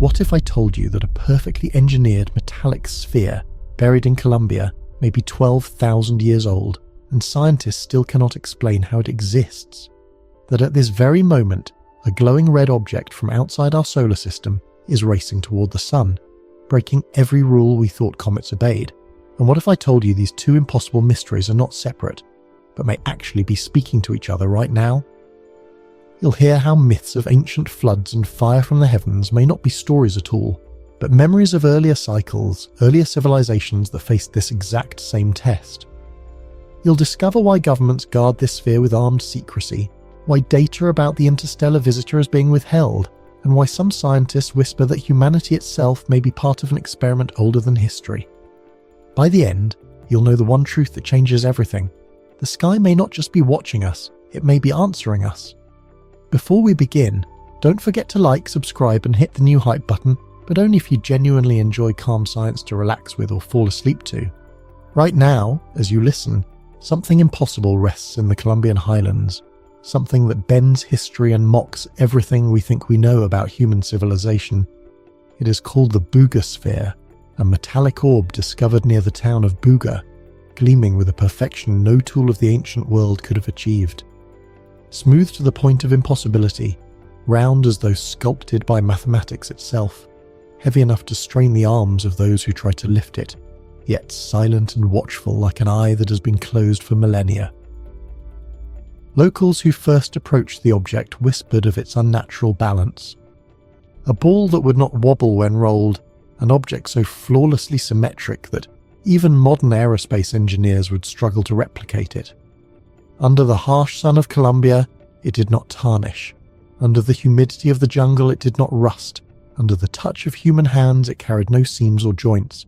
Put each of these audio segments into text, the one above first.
What if I told you that a perfectly engineered metallic sphere buried in Colombia may be 12,000 years old, and scientists still cannot explain how it exists? That at this very moment, a glowing red object from outside our solar system is racing toward the sun, breaking every rule we thought comets obeyed? And what if I told you these two impossible mysteries are not separate, but may actually be speaking to each other right now? You'll hear how myths of ancient floods and fire from the heavens may not be stories at all, but memories of earlier cycles, earlier civilizations that faced this exact same test. You'll discover why governments guard this sphere with armed secrecy, why data about the interstellar visitor is being withheld, and why some scientists whisper that humanity itself may be part of an experiment older than history. By the end, you'll know the one truth that changes everything. The sky may not just be watching us, it may be answering us. Before we begin, don't forget to like, subscribe and hit the new hype button, but only if you genuinely enjoy calm science to relax with or fall asleep to. Right now, as you listen, something impossible rests in the Colombian highlands, something that bends history and mocks everything we think we know about human civilization. It is called the Buga sphere, a metallic orb discovered near the town of Buga, gleaming with a perfection no tool of the ancient world could have achieved. Smooth to the point of impossibility, round as though sculpted by mathematics itself, heavy enough to strain the arms of those who try to lift it, yet silent and watchful like an eye that has been closed for millennia. Locals who first approached the object whispered of its unnatural balance. A ball that would not wobble when rolled, an object so flawlessly symmetric that even modern aerospace engineers would struggle to replicate it. Under the harsh sun of Colombia, it did not tarnish. Under the humidity of the jungle, it did not rust. Under the touch of human hands, it carried no seams or joints.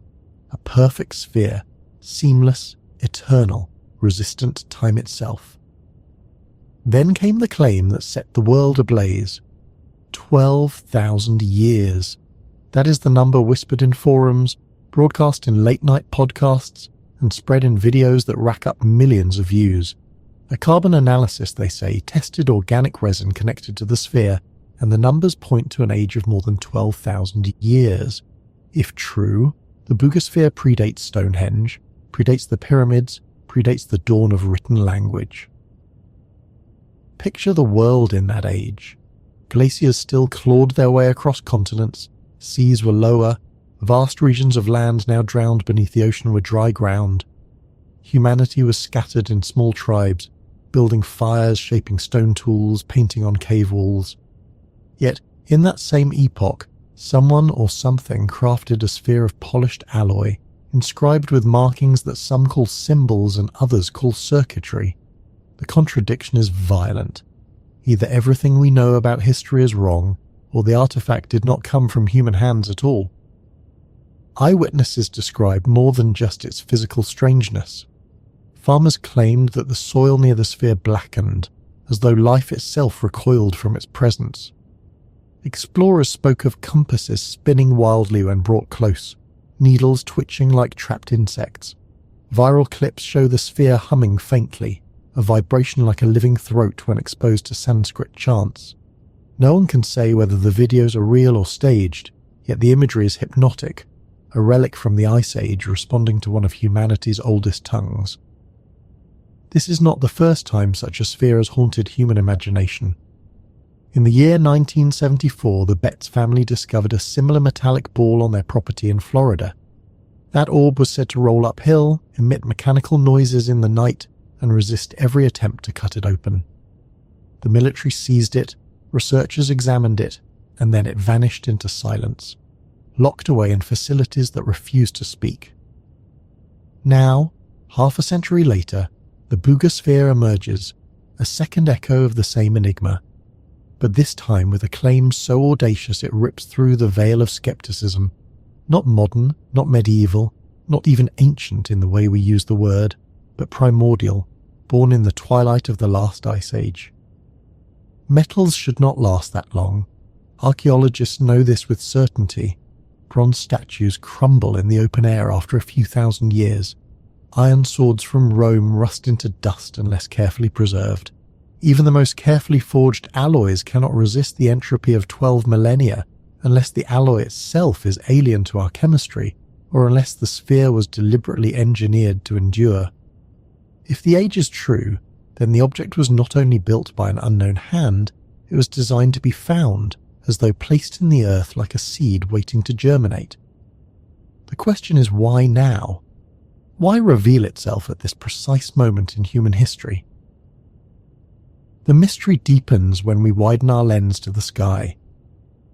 A perfect sphere, seamless, eternal, resistant to time itself. Then came the claim that set the world ablaze. 12,000 years. That is the number whispered in forums, broadcast in late-night podcasts, and spread in videos that rack up millions of views. A carbon analysis, they say, tested organic resin connected to the sphere, and the numbers point to an age of more than 12,000 years. If true, the Buga sphere predates Stonehenge, predates the pyramids, predates the dawn of written language. Picture the world in that age. Glaciers still clawed their way across continents, seas were lower, vast regions of land now drowned beneath the ocean were dry ground. Humanity was scattered in small tribes, building fires, shaping stone tools, painting on cave walls. Yet, in that same epoch, someone or something crafted a sphere of polished alloy, inscribed with markings that some call symbols and others call circuitry. The contradiction is violent. Either everything we know about history is wrong, or the artifact did not come from human hands at all. Eyewitnesses described more than just its physical strangeness. Farmers claimed that the soil near the sphere blackened, as though life itself recoiled from its presence. Explorers spoke of compasses spinning wildly when brought close, needles twitching like trapped insects. Viral clips show the sphere humming faintly, a vibration like a living throat when exposed to Sanskrit chants. No one can say whether the videos are real or staged, yet the imagery is hypnotic, a relic from the Ice Age responding to one of humanity's oldest tongues. This is not the first time such a sphere has haunted human imagination. In the year 1974, the Betts family discovered a similar metallic ball on their property in Florida. That orb was said to roll uphill, emit mechanical noises in the night, and resist every attempt to cut it open. The military seized it, researchers examined it, and then it vanished into silence, locked away in facilities that refused to speak. Now, half a century later, the Buga sphere emerges, a second echo of the same enigma, but this time with a claim so audacious it rips through the veil of skepticism. Not modern, not medieval, not even ancient in the way we use the word, but primordial, born in the twilight of the last ice age. Metals should not last that long. Archaeologists know this with certainty. Bronze statues crumble in the open air after a few thousand years. Iron swords from Rome rust into dust unless carefully preserved. Even the most carefully forged alloys cannot resist the entropy of 12 millennia, unless the alloy itself is alien to our chemistry, or unless the sphere was deliberately engineered to endure. If the age is true, then the object was not only built by an unknown hand, it was designed to be found, as though placed in the earth like a seed waiting to germinate. The question is, why now? Why reveal itself at this precise moment in human history? The mystery deepens when we widen our lens to the sky.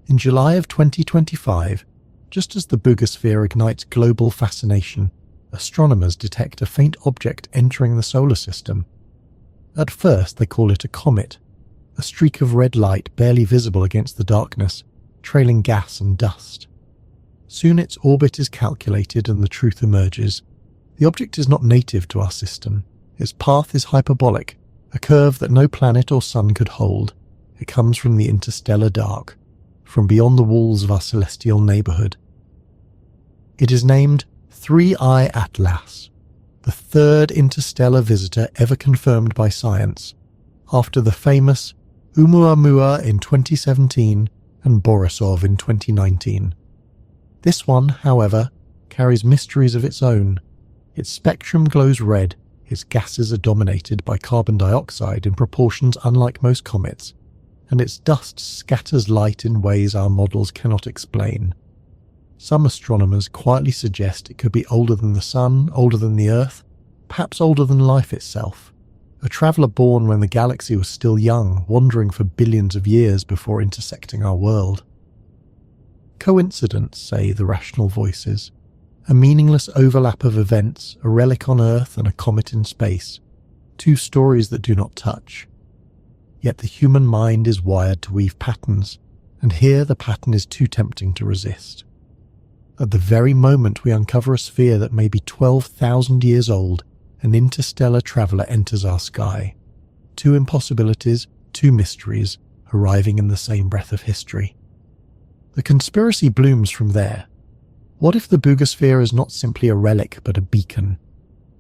In July of 2025, just as the boogosphere ignites global fascination, astronomers detect a faint object entering the solar system. At first they call it a comet, a streak of red light barely visible against the darkness, trailing gas and dust. Soon its orbit is calculated and the truth emerges. The object is not native to our system. Its path is hyperbolic, a curve that no planet or sun could hold. It comes from the interstellar dark, from beyond the walls of our celestial neighborhood. It is named 3I Atlas, the third interstellar visitor ever confirmed by science, after the famous Oumuamua in 2017 and Borisov in 2019. This one, however, carries mysteries of its own. Its spectrum glows red, its gases are dominated by carbon dioxide in proportions unlike most comets, and its dust scatters light in ways our models cannot explain. Some astronomers quietly suggest it could be older than the Sun, older than the Earth, perhaps older than life itself. A traveller born when the galaxy was still young, wandering for billions of years before intersecting our world. Coincidence, say the rational voices. A meaningless overlap of events, a relic on Earth and a comet in space. Two stories that do not touch. Yet the human mind is wired to weave patterns, and here the pattern is too tempting to resist. At the very moment we uncover a sphere that may be 12,000 years old, an interstellar traveller enters our sky. Two impossibilities, two mysteries, arriving in the same breath of history. The conspiracy blooms from there. What if the boogosphere is not simply a relic but a beacon?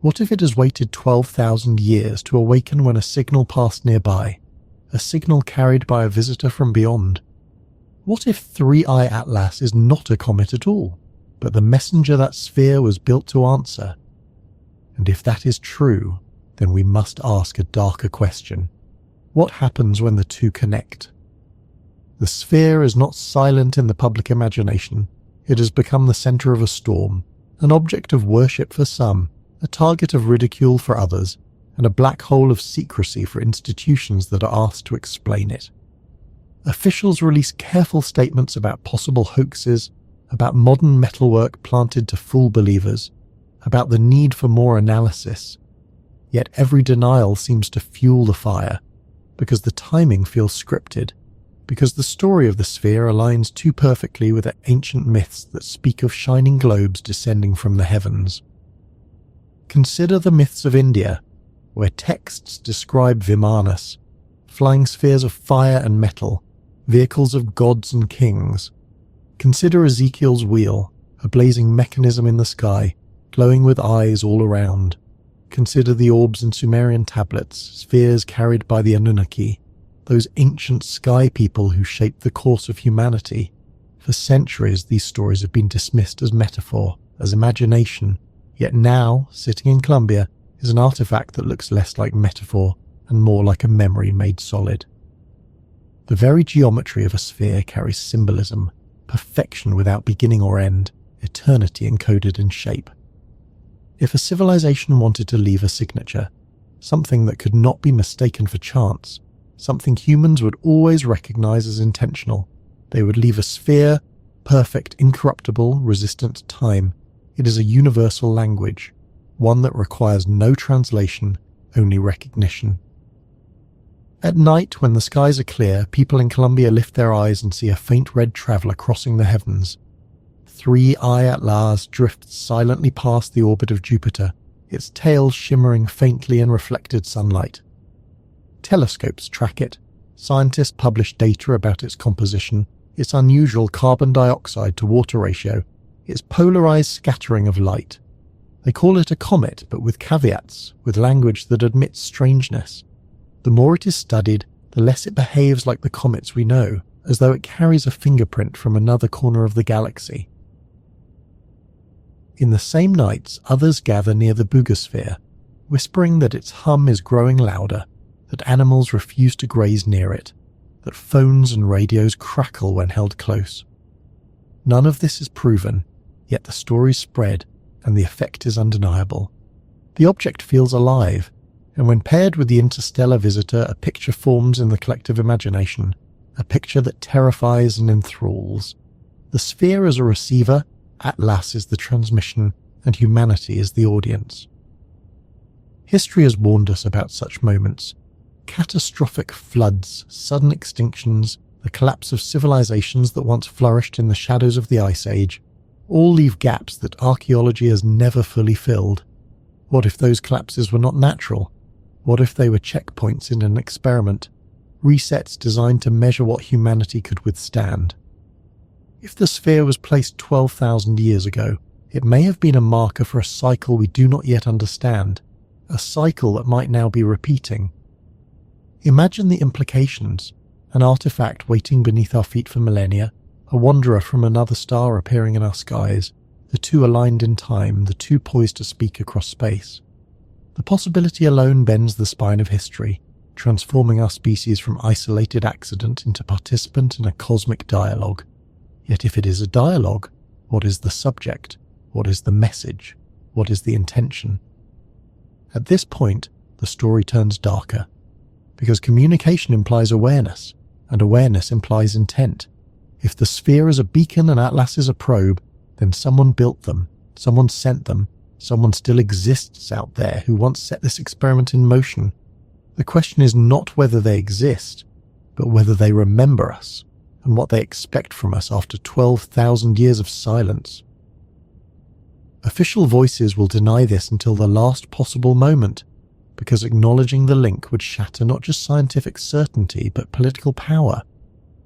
What if it has waited 12,000 years to awaken when a signal passed nearby, a signal carried by a visitor from beyond? What if 3I Atlas is not a comet at all, but the messenger that sphere was built to answer? And if that is true, then we must ask a darker question. What happens when the two connect? The sphere is not silent in the public imagination. It has become the centre of a storm, an object of worship for some, a target of ridicule for others, and a black hole of secrecy for institutions that are asked to explain it. Officials release careful statements about possible hoaxes, about modern metalwork planted to fool believers, about the need for more analysis. Yet every denial seems to fuel the fire, because the timing feels scripted, because the story of the sphere aligns too perfectly with the ancient myths that speak of shining globes descending from the heavens. Consider the myths of India, where texts describe Vimanas, flying spheres of fire and metal, vehicles of gods and kings. Consider Ezekiel's wheel, a blazing mechanism in the sky, glowing with eyes all around. Consider the orbs in Sumerian tablets, spheres carried by the Anunnaki, those ancient sky people who shaped the course of humanity. For centuries these stories have been dismissed as metaphor, as imagination, yet now, sitting in Columbia, is an artifact that looks less like metaphor and more like a memory made solid. The very geometry of a sphere carries symbolism, perfection without beginning or end, eternity encoded in shape. If a civilization wanted to leave a signature, something that could not be mistaken for chance, something humans would always recognize as intentional, they would leave a sphere, perfect, incorruptible, resistant to time. It is a universal language, one that requires no translation, only recognition. At night, when the skies are clear, people in Columbia lift their eyes and see a faint red traveller crossing the heavens. 3I Atlas drifts silently past the orbit of Jupiter, its tail shimmering faintly in reflected sunlight. Telescopes track it. Scientists publish data about its composition, its unusual carbon dioxide to water ratio, its polarized scattering of light. They call it a comet, but with caveats, with language that admits strangeness. The more it is studied, the less it behaves like the comets we know, as though it carries a fingerprint from another corner of the galaxy. In the same nights, others gather near the Boogosphere, whispering that its hum is growing louder, that animals refuse to graze near it, that phones and radios crackle when held close. None of this is proven, yet the stories spread and the effect is undeniable. The object feels alive, and when paired with the interstellar visitor, a picture forms in the collective imagination, a picture that terrifies and enthralls. The sphere is a receiver, Atlas is the transmission, and humanity is the audience. History has warned us about such moments. Catastrophic floods, sudden extinctions, the collapse of civilizations that once flourished in the shadows of the Ice Age, all leave gaps that archaeology has never fully filled. What if those collapses were not natural? What if they were checkpoints in an experiment, resets designed to measure what humanity could withstand? If the sphere was placed 12,000 years ago, it may have been a marker for a cycle we do not yet understand, a cycle that might now be repeating. Imagine the implications: an artifact waiting beneath our feet for millennia, a wanderer from another star appearing in our skies, the two aligned in time, the two poised to speak across space. The possibility alone bends the spine of history, transforming our species from isolated accident into participant in a cosmic dialogue. Yet if it is a dialogue, what is the subject? What is the message? What is the intention? At this point, the story turns darker, because communication implies awareness, and awareness implies intent. If the sphere is a beacon and Atlas is a probe, then someone built them, someone sent them, someone still exists out there who once set this experiment in motion. The question is not whether they exist, but whether they remember us, and what they expect from us after 12,000 years of silence. Official voices will deny this until the last possible moment, because acknowledging the link would shatter not just scientific certainty but political power.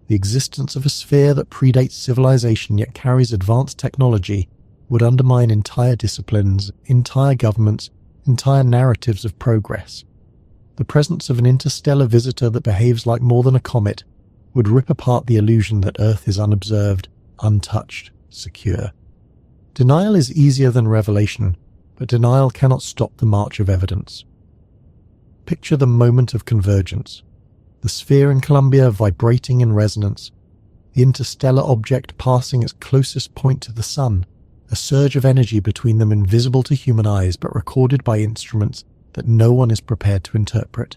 The existence of a sphere that predates civilization yet carries advanced technology would undermine entire disciplines, entire governments, entire narratives of progress. The presence of an interstellar visitor that behaves like more than a comet would rip apart the illusion that Earth is unobserved, untouched, secure. Denial is easier than revelation, but denial cannot stop the march of evidence. Picture the moment of convergence, the sphere in Columbia vibrating in resonance, the interstellar object passing its closest point to the Sun, a surge of energy between them invisible to human eyes but recorded by instruments that no one is prepared to interpret.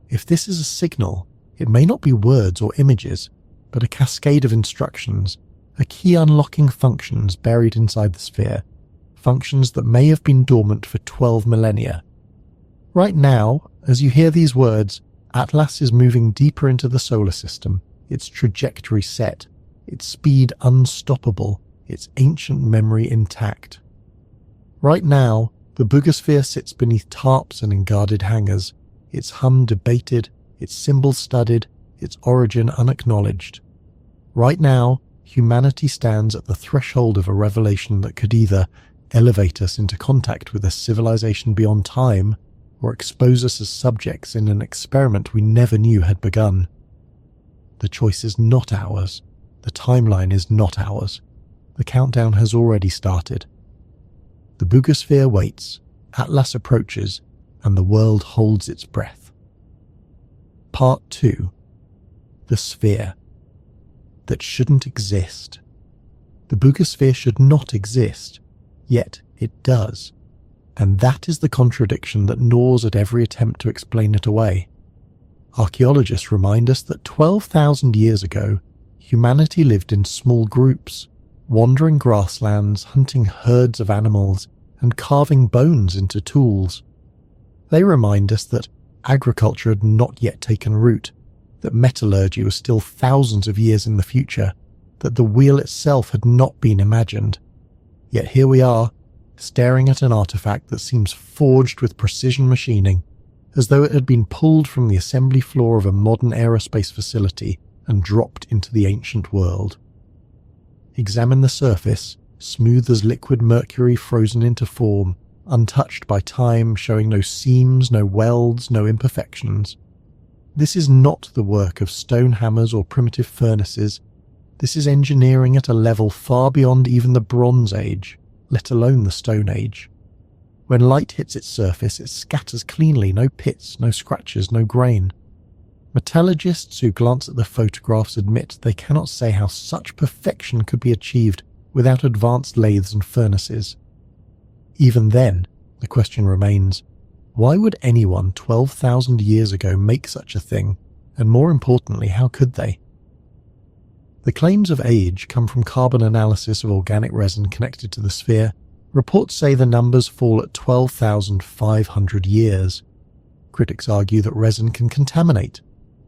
If this is a signal, it may not be words or images, but a cascade of instructions, a key unlocking functions buried inside the sphere, functions that may have been dormant for 12 millennia. Right now, as you hear these words, Atlas is moving deeper into the solar system, its trajectory set, its speed unstoppable, its ancient memory intact. Right now, the Boogosphere sits beneath tarps and in guarded hangars, its hum debated, its symbols studied, its origin unacknowledged. Right now, humanity stands at the threshold of a revelation that could either elevate us into contact with a civilization beyond time, or expose us as subjects in an experiment we never knew had begun. The choice is not ours. The timeline is not ours. The countdown has already started. The Boogosphere waits, Atlas approaches, and the world holds its breath. Part 2. The Sphere. That shouldn't exist. The Boogosphere should not exist, yet it does. And that is the contradiction that gnaws at every attempt to explain it away. Archaeologists remind us that 12,000 years ago, humanity lived in small groups, wandering grasslands, hunting herds of animals, and carving bones into tools. They remind us that agriculture had not yet taken root, that metallurgy was still thousands of years in the future, that the wheel itself had not been imagined. Yet here we are, staring at an artifact that seems forged with precision machining, as though it had been pulled from the assembly floor of a modern aerospace facility and dropped into the ancient world. Examine the surface, smooth as liquid mercury frozen into form, untouched by time, showing no seams, no welds, no imperfections. This is not the work of stone hammers or primitive furnaces. This is engineering at a level far beyond even the Bronze Age, let alone the Stone Age. When light hits its surface, it scatters cleanly, no pits, no scratches, no grain. Metallurgists who glance at the photographs admit they cannot say how such perfection could be achieved without advanced lathes and furnaces. Even then, the question remains, why would anyone 12,000 years ago make such a thing, and more importantly, how could they? The claims of age come from carbon analysis of organic resin connected to the sphere. Reports say the numbers fall at 12,500 years. Critics argue that resin can contaminate,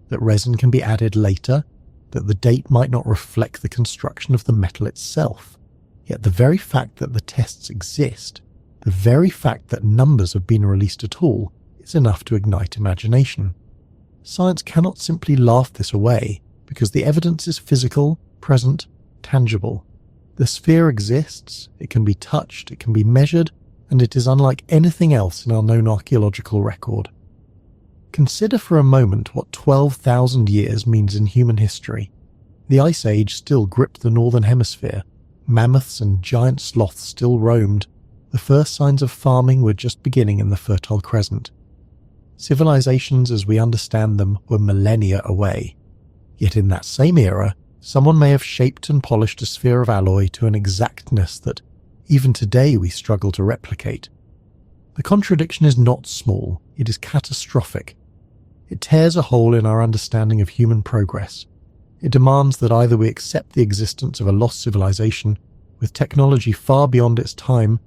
that resin can be added later, that the date might not reflect the construction of the metal itself. Yet the very fact that the tests exist, the very fact that numbers have been released at all, is enough to ignite imagination. Science cannot simply laugh this away, because the evidence is physical, present, tangible. The sphere exists, it can be touched, it can be measured, and it is unlike anything else in our known archaeological record. Consider for a moment what 12,000 years means in human history. The Ice Age still gripped the northern hemisphere. Mammoths and giant sloths still roamed. The first signs of farming were just beginning in the Fertile Crescent. Civilizations as we understand them were millennia away. Yet in that same era, someone may have shaped and polished a sphere of alloy to an exactness that, even today, we struggle to replicate. The contradiction is not small, it is catastrophic. It tears a hole in our understanding of human progress. It demands that either we accept the existence of a lost civilization with technology far beyond its time,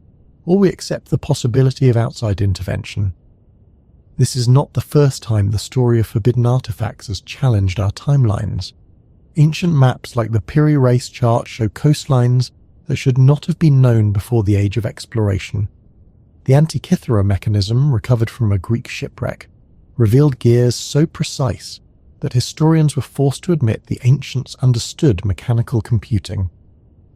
or we accept the possibility of outside intervention. This is not the first time the story of forbidden artifacts has challenged our timelines. Ancient maps like the Piri Reis chart show coastlines that should not have been known before the age of exploration. The Antikythera mechanism, recovered from a Greek shipwreck, revealed gears so precise that historians were forced to admit the ancients understood mechanical computing.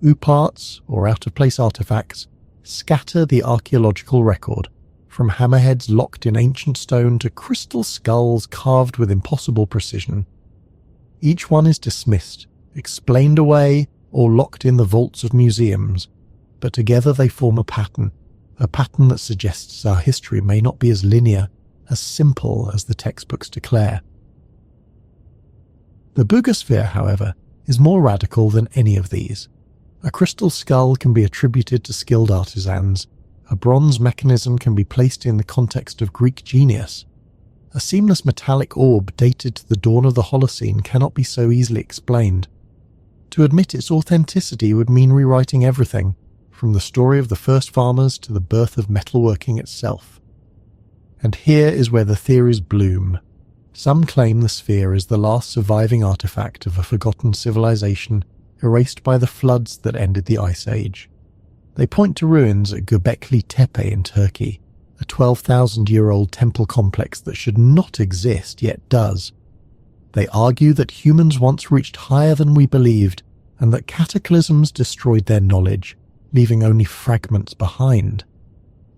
Ooparts, or out-of-place artifacts, scatter the archaeological record, from hammerheads locked in ancient stone to crystal skulls carved with impossible precision. Each one is dismissed, explained away, or locked in the vaults of museums, but together they form a pattern that suggests our history may not be as linear, as simple as the textbooks declare. The Boogosphere, however, is more radical than any of these. A crystal skull can be attributed to skilled artisans. A bronze mechanism can be placed in the context of Greek genius. A seamless metallic orb dated to the dawn of the Holocene cannot be so easily explained. To admit its authenticity would mean rewriting everything, from the story of the first farmers to the birth of metalworking itself. And here is where the theories bloom. Some claim the sphere is the last surviving artifact of a forgotten civilization erased by the floods that ended the Ice Age. They point to ruins at Göbekli Tepe in Turkey, a 12,000-year-old temple complex that should not exist yet does. They argue that humans once reached higher than we believed, and that cataclysms destroyed their knowledge, leaving only fragments behind.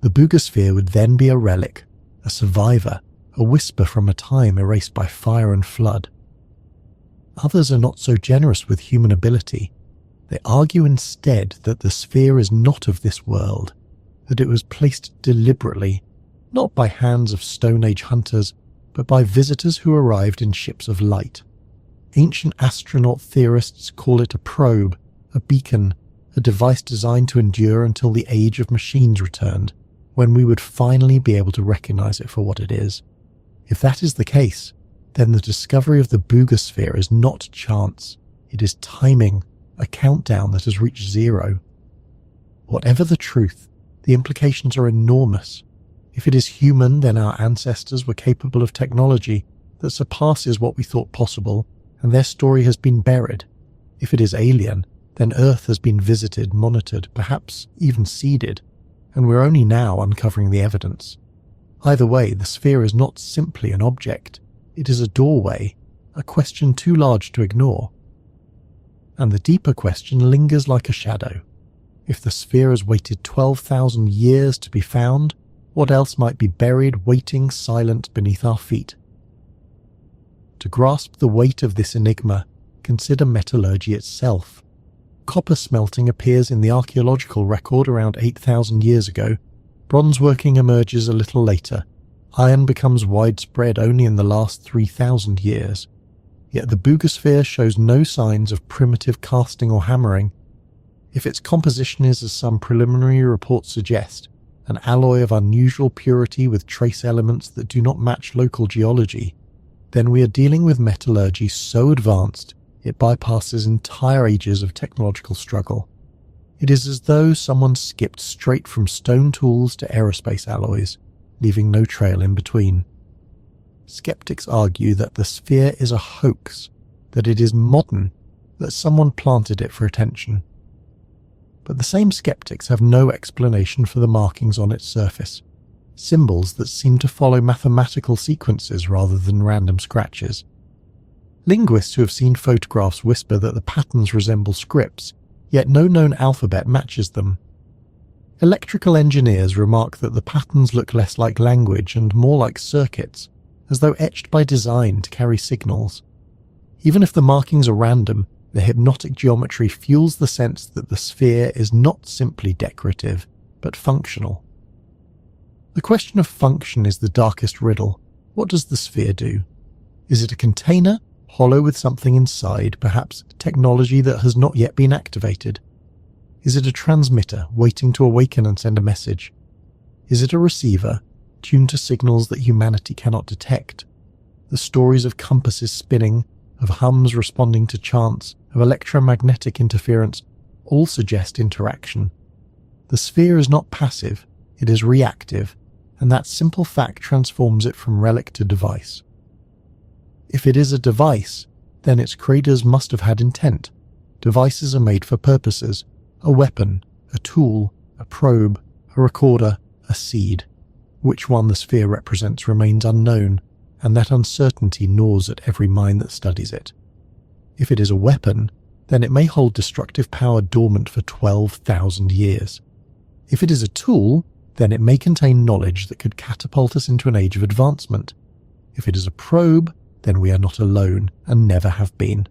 The Boogosphere would then be a relic, a survivor, a whisper from a time erased by fire and flood. Others are not so generous with human ability. They argue instead that the sphere is not of this world, that it was placed deliberately, not by hands of Stone Age hunters, but by visitors who arrived in ships of light. Ancient astronaut theorists call it a probe, a beacon, a device designed to endure until the age of machines returned, when we would finally be able to recognize it for what it is. If that is the case, then the discovery of the Boogosphere is not chance, it is timing, a countdown that has reached zero. Whatever the truth, the implications are enormous. If it is human, then our ancestors were capable of technology that surpasses what we thought possible, and their story has been buried. If it is alien, then Earth has been visited, monitored, perhaps even seeded, and we're only now uncovering the evidence. Either way, the sphere is not simply an object. It is a doorway, a question too large to ignore. And the deeper question lingers like a shadow. If the sphere has waited 12,000 years to be found, what else might be buried, waiting, silent beneath our feet? To grasp the weight of this enigma, consider metallurgy itself. Copper smelting appears in the archaeological record around 8,000 years ago. Bronze working emerges a little later. Iron becomes widespread only in the last 3,000 years. Yet the boogosphere shows no signs of primitive casting or hammering. If its composition is, as some preliminary reports suggest, an alloy of unusual purity with trace elements that do not match local geology, then we are dealing with metallurgy so advanced it bypasses entire ages of technological struggle. It is as though someone skipped straight from stone tools to aerospace alloys, leaving no trail in between. Skeptics argue that the sphere is a hoax, that it is modern, that someone planted it for attention. But the same skeptics have no explanation for the markings on its surface, symbols that seem to follow mathematical sequences rather than random scratches. Linguists who have seen photographs whisper that the patterns resemble scripts, yet no known alphabet matches them. Electrical engineers remark that the patterns look less like language and more like circuits, as though etched by design to carry signals. Even if the markings are random, the hypnotic geometry fuels the sense that the sphere is not simply decorative, but functional. The question of function is the darkest riddle. What does the sphere do? Is it a container, hollow with something inside, perhaps technology that has not yet been activated? Is it a transmitter waiting to awaken and send a message? Is it a receiver, tuned to signals that humanity cannot detect? The stories of compasses spinning, of hums responding to chants, of electromagnetic interference, all suggest interaction. The sphere is not passive, it is reactive, and that simple fact transforms it from relic to device. If it is a device, then its creators must have had intent. Devices are made for purposes: a weapon, a tool, a probe, a recorder, a seed. Which one the sphere represents remains unknown, and that uncertainty gnaws at every mind that studies it. If it is a weapon, then it may hold destructive power dormant for 12,000 years. If it is a tool, then it may contain knowledge that could catapult us into an age of advancement. If it is a probe, then we are not alone and never have been.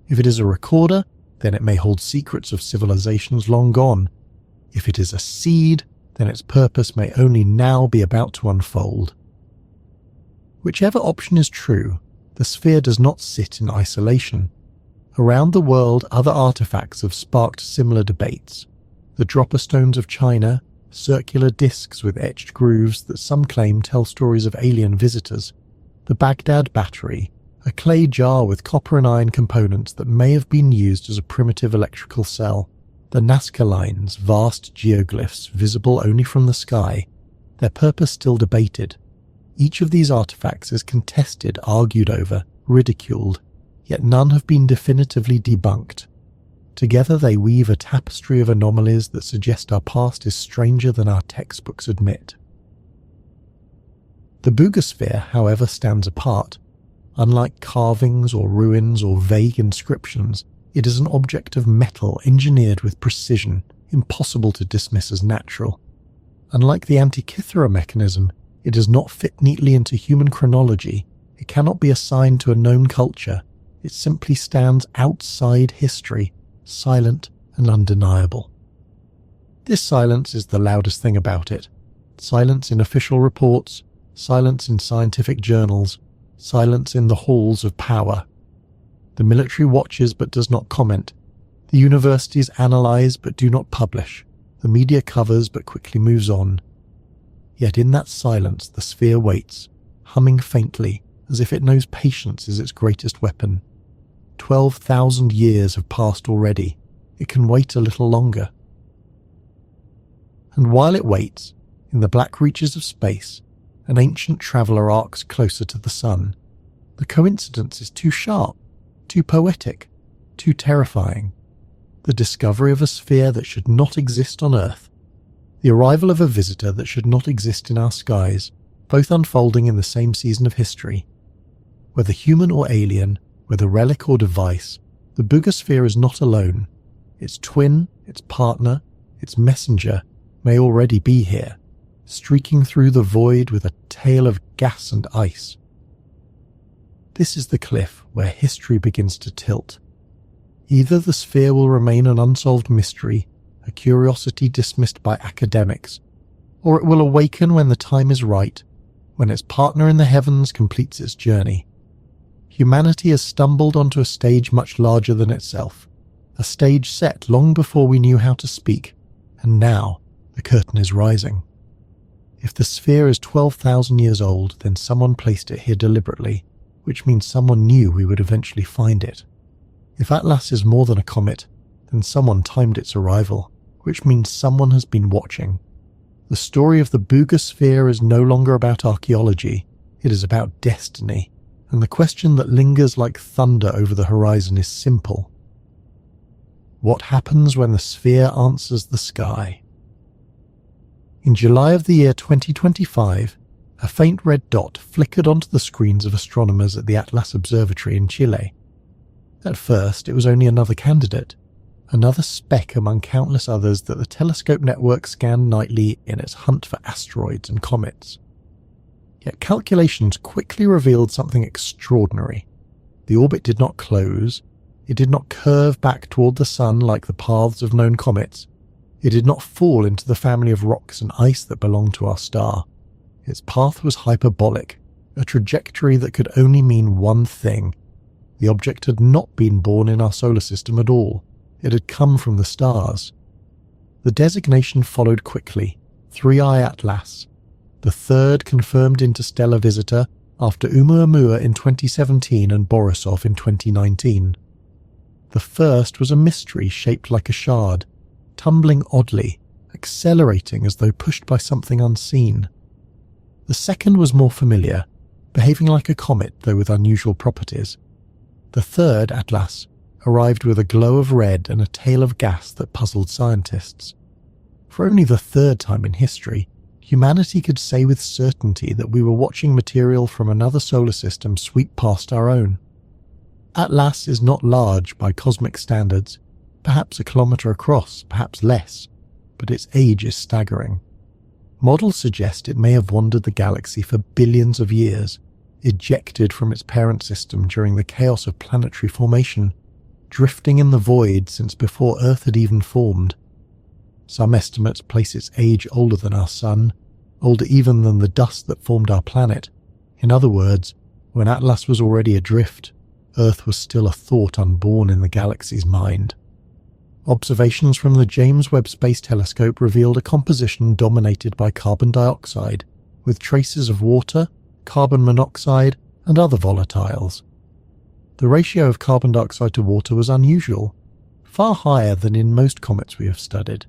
If it is a recorder, then it may hold secrets of civilizations long gone. If it is a seed, then its purpose may only now be about to unfold. Whichever option is true, the sphere does not sit in isolation. Around the world, other artifacts have sparked similar debates. The dropper stones of China, circular discs with etched grooves that some claim tell stories of alien visitors. The Baghdad battery, a clay jar with copper and iron components that may have been used as a primitive electrical cell. The Nazca lines, vast geoglyphs visible only from the sky, their purpose still debated. Each of these artifacts is contested, argued over, ridiculed, yet none have been definitively debunked. Together they weave a tapestry of anomalies that suggest our past is stranger than our textbooks admit. The boogosphere, however, stands apart. Unlike carvings or ruins or vague inscriptions, it is an object of metal engineered with precision, impossible to dismiss as natural. Unlike the Antikythera mechanism, it does not fit neatly into human chronology. It cannot be assigned to a known culture. It simply stands outside history, silent and undeniable. This silence is the loudest thing about it. Silence in official reports, silence in scientific journals, silence in the halls of power. The military watches but does not comment. The universities analyze but do not publish. The media covers but quickly moves on. Yet in that silence the sphere waits, humming faintly, as if it knows patience is its greatest weapon. 12,000 years have passed already. It can wait a little longer. And while it waits, in the black reaches of space, an ancient traveller arcs closer to the sun. The coincidence is too sharp, too poetic, too terrifying. The discovery of a sphere that should not exist on Earth. The arrival of a visitor that should not exist in our skies, both unfolding in the same season of history. Whether human or alien, whether relic or device, the boogosphere is not alone. Its twin, its partner, its messenger may already be here, streaking through the void with a tail of gas and ice. This is the cliff where history begins to tilt. Either the sphere will remain an unsolved mystery, a curiosity dismissed by academics, or it will awaken when the time is right, when its partner in the heavens completes its journey. Humanity has stumbled onto a stage much larger than itself, a stage set long before we knew how to speak, and now the curtain is rising. If the sphere is 12,000 years old, then someone placed it here deliberately, which means someone knew we would eventually find it. If Atlas is more than a comet, then someone timed its arrival, which means someone has been watching. The story of the Booga sphere is no longer about archaeology, it is about destiny, and the question that lingers like thunder over the horizon is simple. What happens when the sphere answers the sky? In July of the year 2025, a faint red dot flickered onto the screens of astronomers at the Atlas Observatory in Chile. At first, it was only another candidate, another speck among countless others that the telescope network scanned nightly in its hunt for asteroids and comets. Yet calculations quickly revealed something extraordinary. The orbit did not close, it did not curve back toward the sun like the paths of known comets, it did not fall into the family of rocks and ice that belonged to our star. Its path was hyperbolic, a trajectory that could only mean one thing. The object had not been born in our solar system at all. It had come from the stars. The designation followed quickly, 3I Atlas, the third confirmed interstellar visitor after Oumuamua in 2017 and Borisov in 2019. The first was a mystery shaped like a shard, tumbling oddly, accelerating as though pushed by something unseen. The second was more familiar, behaving like a comet though with unusual properties. The third, Atlas, arrived with a glow of red and a tail of gas that puzzled scientists. For only the third time in history, humanity could say with certainty that we were watching material from another solar system sweep past our own. Atlas is not large by cosmic standards, perhaps a kilometre across, perhaps less, but its age is staggering. Models suggest it may have wandered the galaxy for billions of years, ejected from its parent system during the chaos of planetary formation, drifting in the void since before Earth had even formed. Some estimates place its age older than our Sun, older even than the dust that formed our planet. In other words, when Atlas was already adrift, Earth was still a thought unborn in the galaxy's mind. Observations from the James Webb Space Telescope revealed a composition dominated by carbon dioxide, with traces of water, carbon monoxide, and other volatiles. The ratio of carbon dioxide to water was unusual, far higher than in most comets we have studied.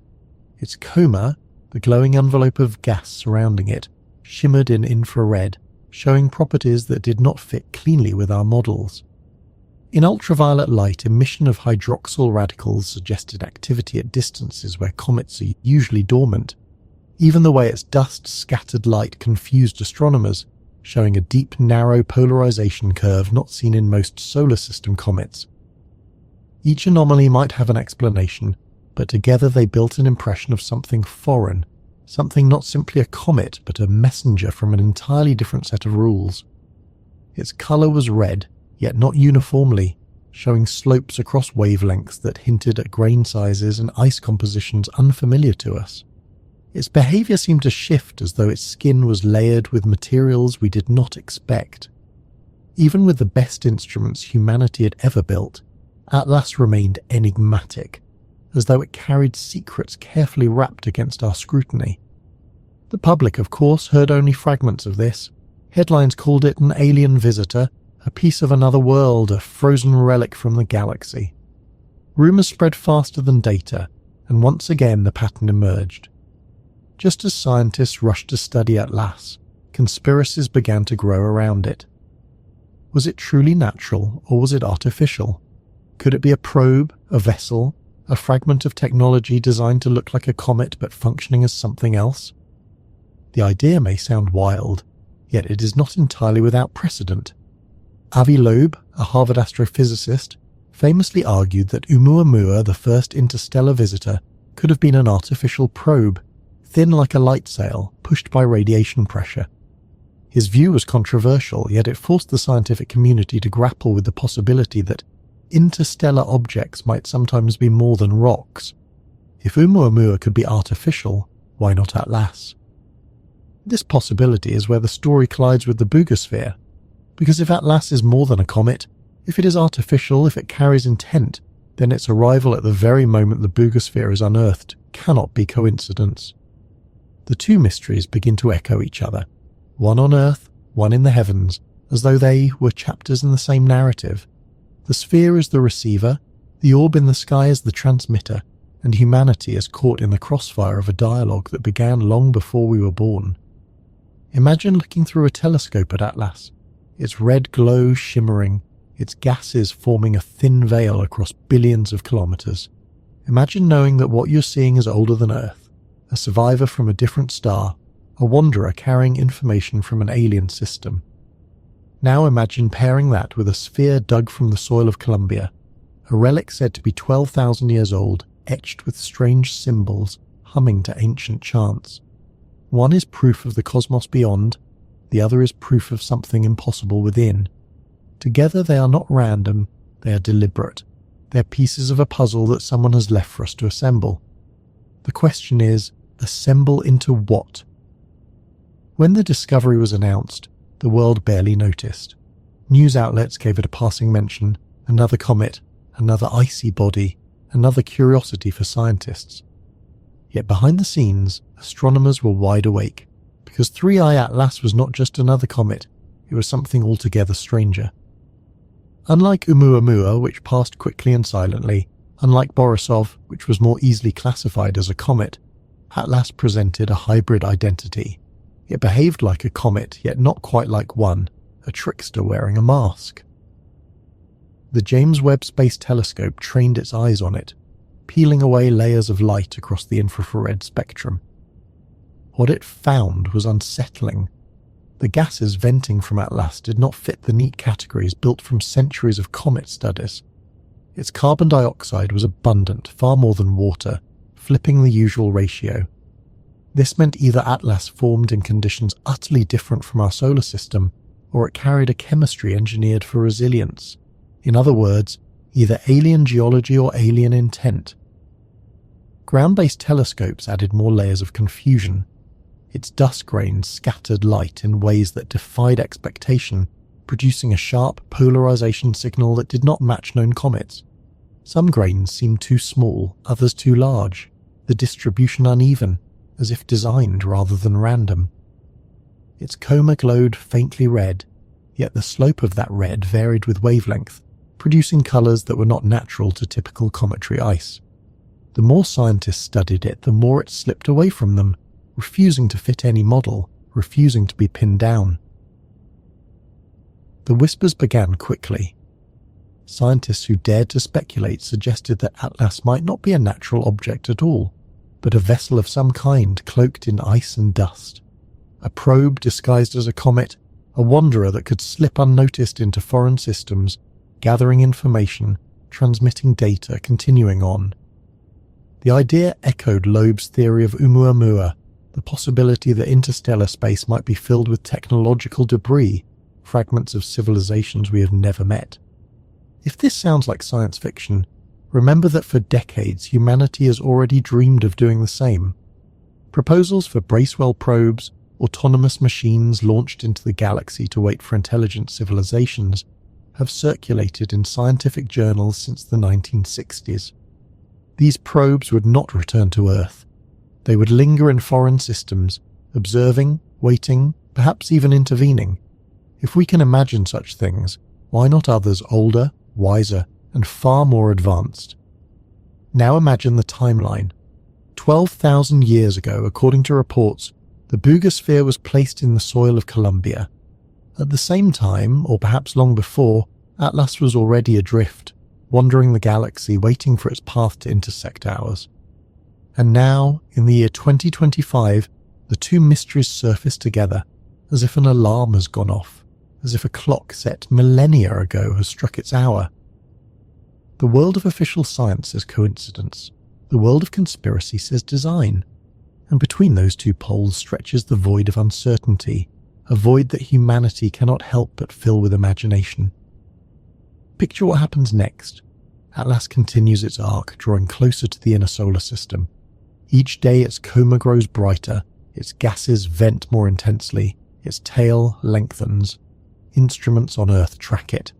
Its coma, the glowing envelope of gas surrounding it, shimmered in infrared, showing properties that did not fit cleanly with our models. In ultraviolet light, emission of hydroxyl radicals suggested activity at distances where comets are usually dormant. Even the way its dust scattered light confused astronomers, showing a deep, narrow polarization curve not seen in most solar system comets. Each anomaly might have an explanation, but together they built an impression of something foreign, something not simply a comet but a messenger from an entirely different set of rules. Its color was red, yet not uniformly, showing slopes across wavelengths that hinted at grain sizes and ice compositions unfamiliar to us. Its behavior seemed to shift as though its skin was layered with materials we did not expect. Even with the best instruments humanity had ever built, Atlas remained enigmatic, as though it carried secrets carefully wrapped against our scrutiny. The public, of course, heard only fragments of this. Headlines called it an alien visitor, a piece of another world, a frozen relic from the galaxy. Rumours spread faster than data, and once again the pattern emerged. Just as scientists rushed to study Atlas, conspiracies began to grow around it. Was it truly natural, or was it artificial? Could it be a probe, a vessel, a fragment of technology designed to look like a comet but functioning as something else? The idea may sound wild, yet it is not entirely without precedent. Avi Loeb, a Harvard astrophysicist, famously argued that Oumuamua, the first interstellar visitor, could have been an artificial probe, thin like a light sail, pushed by radiation pressure. His view was controversial, yet it forced the scientific community to grapple with the possibility that interstellar objects might sometimes be more than rocks. If Oumuamua could be artificial, why not Atlas? This possibility is where the story collides with the boogosphere, because if Atlas is more than a comet, if it is artificial, if it carries intent, then its arrival at the very moment the boogosphere is unearthed cannot be coincidence. The two mysteries begin to echo each other, one on Earth, one in the heavens, as though they were chapters in the same narrative. The sphere is the receiver, the orb in the sky is the transmitter, and humanity is caught in the crossfire of a dialogue that began long before we were born. Imagine looking through a telescope at Atlas, its red glow shimmering, its gases forming a thin veil across billions of kilometers. Imagine knowing that what you're seeing is older than Earth, a survivor from a different star, a wanderer carrying information from an alien system. Now imagine pairing that with a sphere dug from the soil of Columbia, a relic said to be 12,000 years old, etched with strange symbols, humming to ancient chants. One is proof of the cosmos beyond, the other is proof of something impossible within. Together they are not random, they are deliberate. They are pieces of a puzzle that someone has left for us to assemble. The question is, assemble into what? When the discovery was announced, the world barely noticed. News outlets gave it a passing mention, another comet, another icy body, another curiosity for scientists. Yet behind the scenes, astronomers were wide awake, because 3I Atlas was not just another comet, it was something altogether stranger. Unlike Oumuamua, which passed quickly and silently, unlike Borisov, which was more easily classified as a comet, Atlas presented a hybrid identity. It behaved like a comet, yet not quite like one, a trickster wearing a mask. The James Webb Space Telescope trained its eyes on it, peeling away layers of light across the infrared spectrum. What it found was unsettling. The gases venting from Atlas did not fit the neat categories built from centuries of comet studies. Its carbon dioxide was abundant, far more than water, flipping the usual ratio. This meant either Atlas formed in conditions utterly different from our solar system, or it carried a chemistry engineered for resilience. In other words, either alien geology or alien intent. Ground-based telescopes added more layers of confusion. Its dust grains scattered light in ways that defied expectation, producing a sharp polarization signal that did not match known comets. Some grains seemed too small, others too large, the distribution uneven, as if designed rather than random. Its coma glowed faintly red, yet the slope of that red varied with wavelength, producing colours that were not natural to typical cometary ice. The more scientists studied it, the more it slipped away from them, refusing to fit any model, refusing to be pinned down. The whispers began quickly. Scientists who dared to speculate suggested that Atlas might not be a natural object at all, but a vessel of some kind cloaked in ice and dust. A probe disguised as a comet, a wanderer that could slip unnoticed into foreign systems, gathering information, transmitting data, continuing on. The idea echoed Loeb's theory of Oumuamua, the possibility that interstellar space might be filled with technological debris, fragments of civilizations we have never met. If this sounds like science fiction, remember that for decades humanity has already dreamed of doing the same. Proposals for Bracewell probes, autonomous machines launched into the galaxy to wait for intelligent civilizations, have circulated in scientific journals since the 1960s. These probes would not return to Earth. They would linger in foreign systems, observing, waiting, perhaps even intervening. If we can imagine such things, why not others older, wiser, and far more advanced? Now imagine the timeline. 12,000 years ago, according to reports, the boogosphere was placed in the soil of Columbia. At the same time, or perhaps long before, Atlas was already adrift, wandering the galaxy, waiting for its path to intersect ours. And now, in the year 2025, the two mysteries surface together, as if an alarm has gone off, as if a clock set millennia ago has struck its hour. The world of official science says coincidence, the world of conspiracy says design, and between those two poles stretches the void of uncertainty, a void that humanity cannot help but fill with imagination. Picture what happens next. Atlas continues its arc, drawing closer to the inner solar system. Each day its coma grows brighter, its gases vent more intensely, its tail lengthens. Instruments on Earth track it.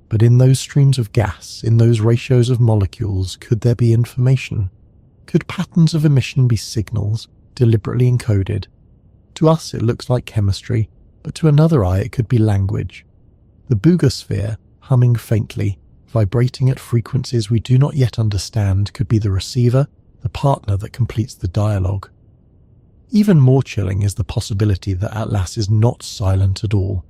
But in those streams of gas, in those ratios of molecules, could there be information? Could patterns of emission be signals, deliberately encoded? To us it looks like chemistry, but to another eye it could be language. The boogosphere, humming faintly, vibrating at frequencies we do not yet understand, could be the receiver, the partner that completes the dialogue. Even more chilling is the possibility that Atlas is not silent at all.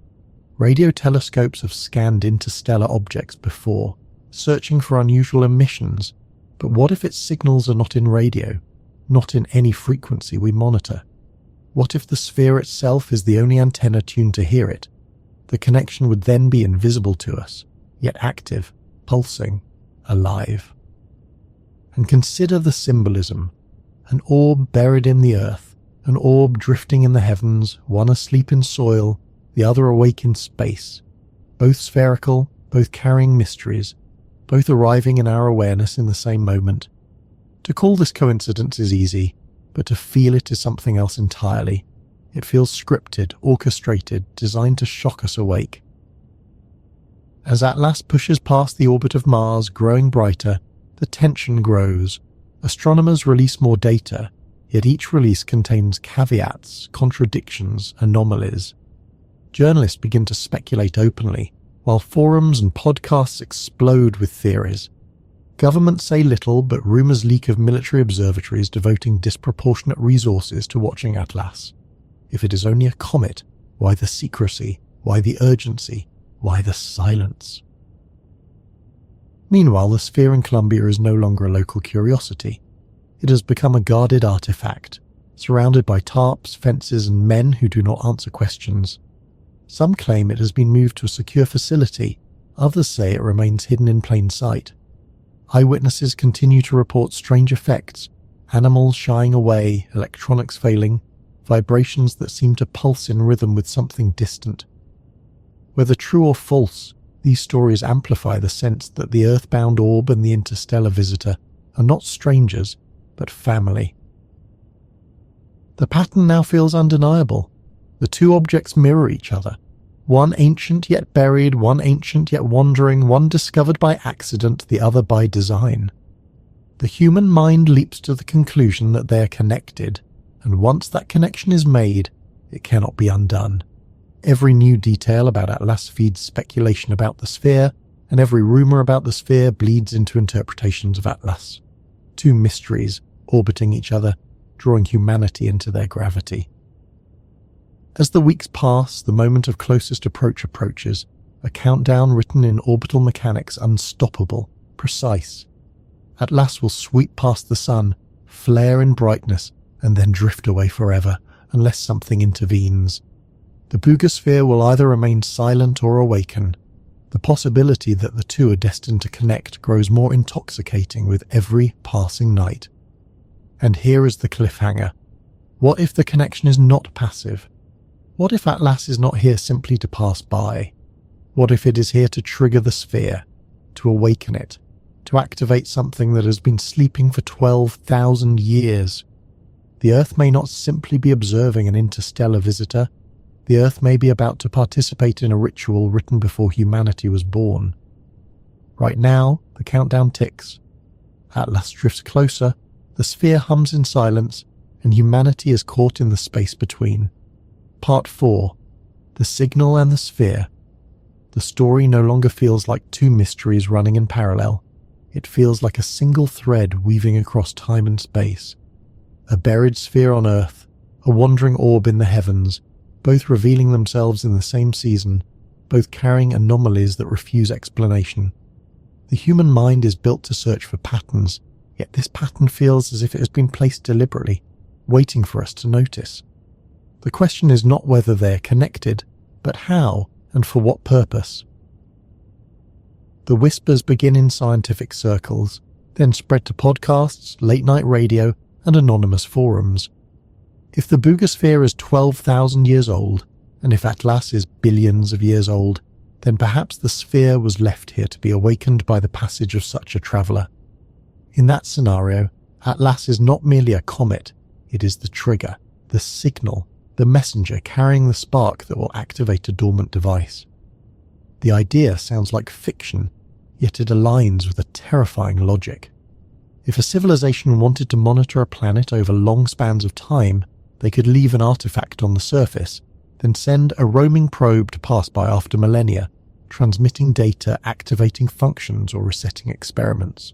Radio telescopes have scanned interstellar objects before, searching for unusual emissions, but what if its signals are not in radio, not in any frequency we monitor? What if the sphere itself is the only antenna tuned to hear it? The connection would then be invisible to us, yet active, pulsing, alive. And consider the symbolism. An orb buried in the earth, an orb drifting in the heavens, one asleep in soil, the other awake in space, both spherical, both carrying mysteries, both arriving in our awareness in the same moment. To call this coincidence is easy, but to feel it is something else entirely. It feels scripted, orchestrated, designed to shock us awake. As Atlas pushes past the orbit of Mars, growing brighter, the tension grows. Astronomers release more data, yet each release contains caveats, contradictions, anomalies. Journalists begin to speculate openly, while forums and podcasts explode with theories. Governments say little, but rumours leak of military observatories devoting disproportionate resources to watching Atlas. If it is only a comet, why the secrecy? Why the urgency? Why the silence? Meanwhile, the sphere in Columbia is no longer a local curiosity. It has become a guarded artifact, surrounded by tarps, fences, and men who do not answer questions. Some claim it has been moved to a secure facility, others say it remains hidden in plain sight. Eyewitnesses continue to report strange effects, animals shying away, electronics failing, vibrations that seem to pulse in rhythm with something distant. Whether true or false, these stories amplify the sense that the earthbound orb and the interstellar visitor are not strangers, but family. The pattern now feels undeniable. The two objects mirror each other. One ancient yet buried, one ancient yet wandering, one discovered by accident, the other by design. The human mind leaps to the conclusion that they are connected, and once that connection is made, it cannot be undone. Every new detail about Atlas feeds speculation about the sphere, and every rumour about the sphere bleeds into interpretations of Atlas. Two mysteries orbiting each other, drawing humanity into their gravity. As the weeks pass, the moment of closest approach approaches, a countdown written in orbital mechanics unstoppable, precise. Atlas will sweep past the sun, flare in brightness, and then drift away forever, unless something intervenes. The boogosphere will either remain silent or awaken. The possibility that the two are destined to connect grows more intoxicating with every passing night. And here is the cliffhanger. What if the connection is not passive? What if Atlas is not here simply to pass by? What if it is here to trigger the sphere, to awaken it, to activate something that has been sleeping for 12,000 years? The Earth may not simply be observing an interstellar visitor. The Earth may be about to participate in a ritual written before humanity was born. Right now, the countdown ticks. Atlas drifts closer, the sphere hums in silence, and humanity is caught in the space between. Part 4. The Signal and the Sphere. The story no longer feels like two mysteries running in parallel. It feels like a single thread weaving across time and space. A buried sphere on Earth, a wandering orb in the heavens, both revealing themselves in the same season, both carrying anomalies that refuse explanation. The human mind is built to search for patterns, yet this pattern feels as if it has been placed deliberately, waiting for us to notice. The question is not whether they are connected, but how and for what purpose. The whispers begin in scientific circles, then spread to podcasts, late-night radio, and anonymous forums. If the boogosphere is 12,000 years old, And if Atlas is billions of years old, then perhaps the sphere was left here to be awakened by the passage of such a traveller. In that scenario, Atlas is not merely a comet, it is the trigger, the signal, the messenger carrying the spark that will activate a dormant device. The idea sounds like fiction, yet it aligns with a terrifying logic. If a civilization wanted to monitor a planet over long spans of time, they could leave an artifact on the surface, then send a roaming probe to pass by after millennia, transmitting data, activating functions, or resetting experiments.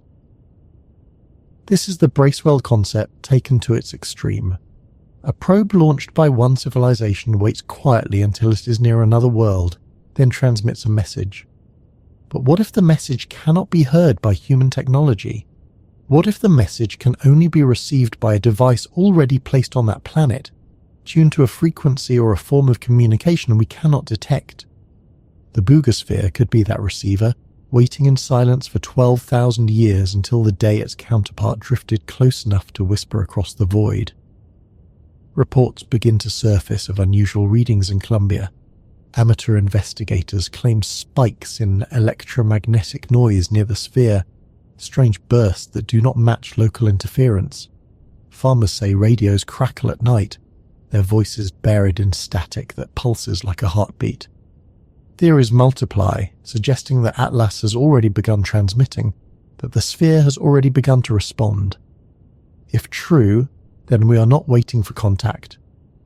This is the Bracewell concept taken to its extreme. A probe launched by one civilization waits quietly until it is near another world, then transmits a message. But what if the message cannot be heard by human technology? What if the message can only be received by a device already placed on that planet, tuned to a frequency or a form of communication we cannot detect? The Boogosphere could be that receiver, waiting in silence for 12,000 years until the day its counterpart drifted close enough to whisper across the void. Reports begin to surface of unusual readings in Columbia. Amateur investigators claim spikes in electromagnetic noise near the sphere, strange bursts that do not match local interference. Farmers say radios crackle at night, their voices buried in static that pulses like a heartbeat. Theories multiply, suggesting that Atlas has already begun transmitting, that the sphere has already begun to respond. If true, then we are not waiting for contact.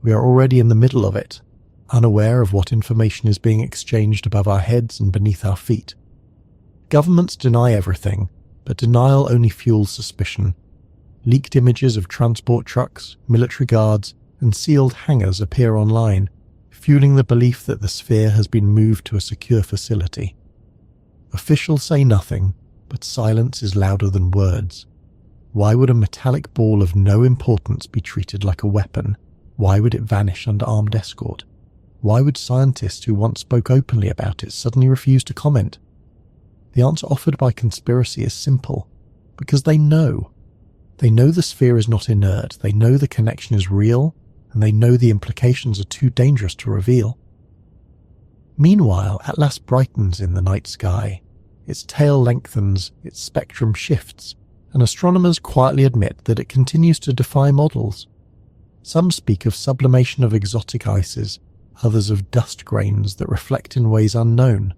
We are already in the middle of it, unaware of what information is being exchanged above our heads and beneath our feet. Governments deny everything, but denial only fuels suspicion. Leaked images of transport trucks, military guards, and sealed hangars appear online, fueling the belief that the sphere has been moved to a secure facility. Officials say nothing, but silence is louder than words. Why would a metallic ball of no importance be treated like a weapon? Why would it vanish under armed escort? Why would scientists who once spoke openly about it suddenly refuse to comment? The answer offered by conspiracy is simple, because they know. They know the sphere is not inert, they know the connection is real, and they know the implications are too dangerous to reveal. Meanwhile, Atlas brightens in the night sky. Its tail lengthens, its spectrum shifts, and astronomers quietly admit that it continues to defy models. Some speak of sublimation of exotic ices, others of dust grains that reflect in ways unknown.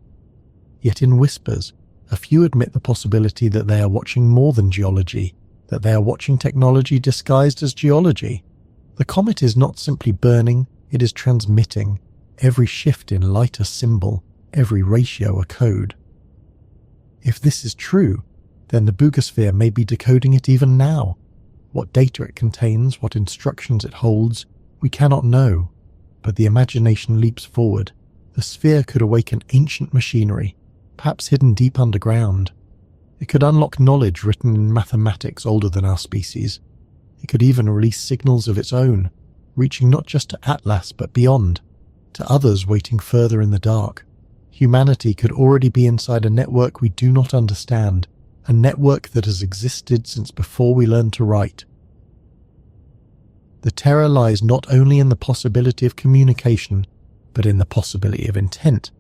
Yet in whispers, a few admit the possibility that they are watching more than geology, that they are watching technology disguised as geology. The comet is not simply burning, it is transmitting, every shift in light a symbol, every ratio a code. If this is true, then the Boogosphere may be decoding it even now. What data it contains, what instructions it holds, we cannot know, but the imagination leaps forward. The sphere could awaken ancient machinery, perhaps hidden deep underground. It could unlock knowledge written in mathematics older than our species. It could even release signals of its own, reaching not just to Atlas but beyond, to others waiting further in the dark. Humanity could already be inside a network we do not understand, a network that has existed since before we learned to write. The terror lies not only in the possibility of communication, but in the possibility of intent.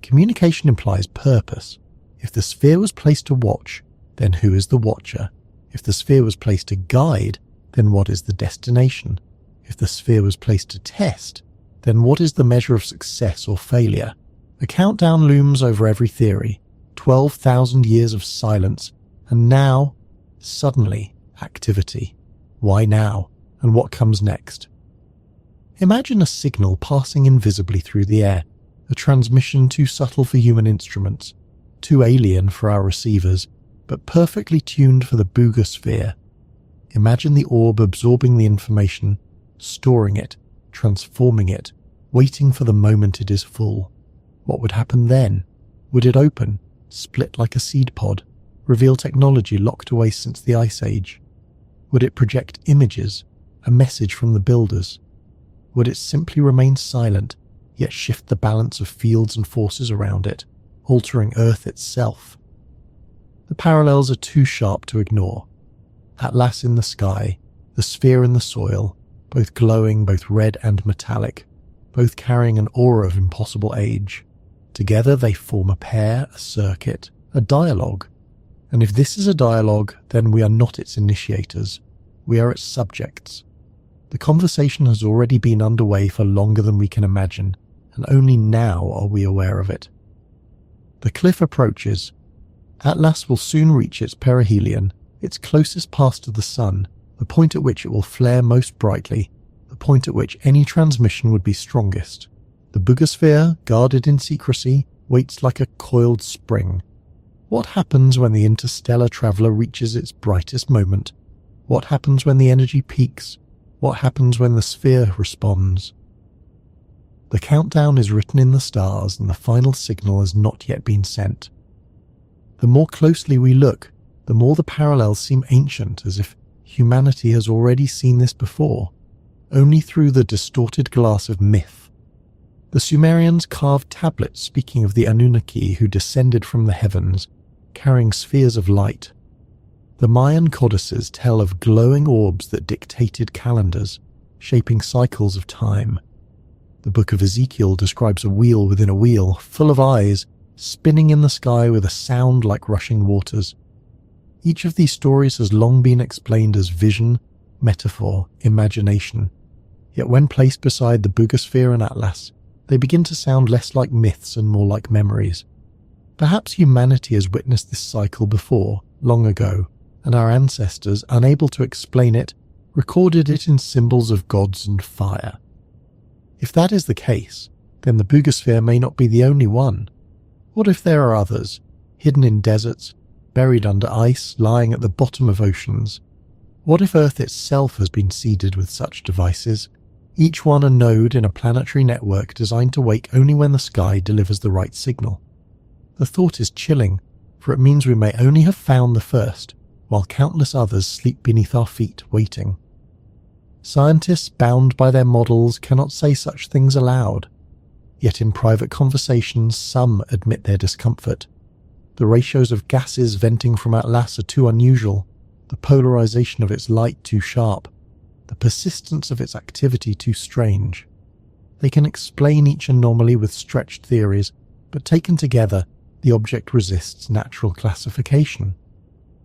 Communication implies purpose. If the sphere was placed to watch, then who is the watcher? If the sphere was placed to guide, then what is the destination? If the sphere was placed to test, then what is the measure of success or failure? A countdown looms over every theory, 12,000 years of silence, and now, suddenly, activity. Why now, and what comes next? Imagine a signal passing invisibly through the air, a transmission too subtle for human instruments, too alien for our receivers, but perfectly tuned for the Boogosphere. Imagine the orb absorbing the information, storing it, transforming it, waiting for the moment it is full. What would happen then? Would it open, split like a seed pod, reveal technology locked away since the Ice Age? Would it project images, a message from the builders? Would it simply remain silent, yet shift the balance of fields and forces around it, altering Earth itself? The parallels are too sharp to ignore. Atlas in the sky, the sphere in the soil, both glowing, both red and metallic. both carrying an aura of impossible age. Together they form a pair, a circuit, a dialogue. And if this is a dialogue, then we are not its initiators. We are its subjects. The conversation has already been underway for longer than we can imagine, and only now are we aware of it. The cliff approaches. Atlas will soon reach its perihelion, its closest pass to the sun, the point at which it will flare most brightly, the point at which any transmission would be strongest. The boogosphere, guarded in secrecy, waits like a coiled spring. What happens when the interstellar traveller reaches its brightest moment? What happens when the energy peaks? What happens when the sphere responds? The countdown is written in the stars and the final signal has not yet been sent. The more closely we look, the more the parallels seem ancient, as if humanity has already seen this before, only through the distorted glass of myth. The Sumerians carved tablets speaking of the Anunnaki who descended from the heavens, carrying spheres of light. The Mayan codices tell of glowing orbs that dictated calendars, shaping cycles of time. The Book of Ezekiel describes a wheel within a wheel, full of eyes, spinning in the sky with a sound like rushing waters. Each of these stories has long been explained as vision, metaphor, imagination. Yet when placed beside the boogosphere and Atlas, they begin to sound less like myths and more like memories. Perhaps humanity has witnessed this cycle before, long ago, and our ancestors, unable to explain it, recorded it in symbols of gods and fire. If that is the case, then the boogosphere may not be the only one. What if there are others, hidden in deserts, buried under ice, lying at the bottom of oceans? What if Earth itself has been seeded with such devices, each one a node in a planetary network designed to wake only when the sky delivers the right signal? The thought is chilling, for it means we may only have found the first, while countless others sleep beneath our feet waiting. Scientists bound by their models cannot say such things aloud, yet in private conversations some admit their discomfort. The ratios of gases venting from Atlas are too unusual, the polarization of its light too sharp, the persistence of its activity too strange. They can explain each anomaly with stretched theories, but taken together, the object resists natural classification.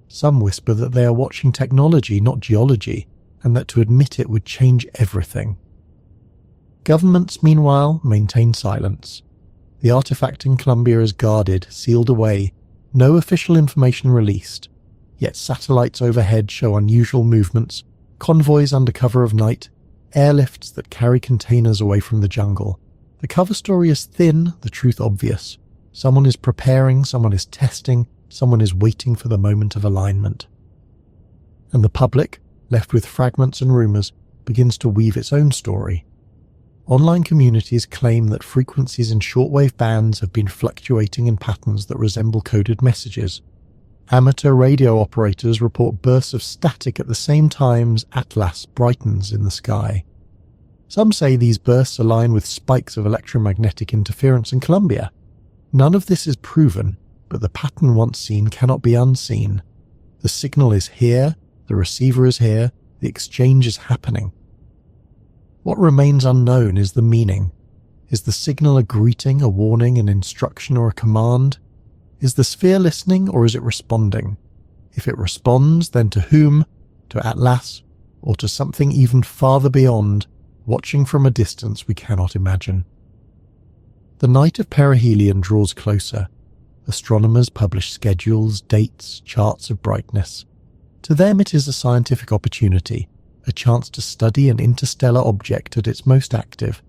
Some whisper that they are watching technology, not geology, and that to admit it would change everything. Governments, meanwhile, maintain silence. The artifact in Columbia is guarded, sealed away, no official information released, yet satellites overhead show unusual movements, convoys under cover of night, airlifts that carry containers away from the jungle. The cover story is thin, the truth obvious. Someone is preparing, someone is testing, someone is waiting for the moment of alignment. And the public, left with fragments and rumours, begins to weave its own story. Online communities claim that frequencies in shortwave bands have been fluctuating in patterns that resemble coded messages. Amateur radio operators report bursts of static at the same time as Atlas brightens in the sky. Some say these bursts align with spikes of electromagnetic interference in Columbia. None of this is proven, but the pattern once seen cannot be unseen. The signal is here, the receiver is here, the exchange is happening. What remains unknown is the meaning. Is the signal a greeting, a warning, an instruction, or a command? Is the sphere listening, or is it responding? If it responds, then to whom? To Atlas, or to something even farther beyond, watching from a distance we cannot imagine? The night of perihelion draws closer. Astronomers publish schedules, dates, charts of brightness. To them it is a scientific opportunity, a chance to study an interstellar object at its most active.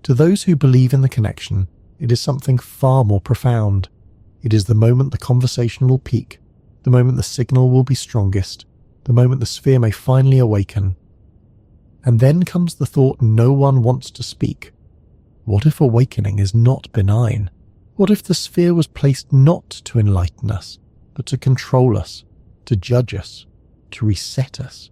To those who believe in the connection, it is something far more profound. It is the moment the conversation will peak, the moment the signal will be strongest, the moment the sphere may finally awaken. And then comes the thought no one wants to speak. What if awakening is not benign? What if the sphere was placed not to enlighten us, but to control us, to judge us, to reset us?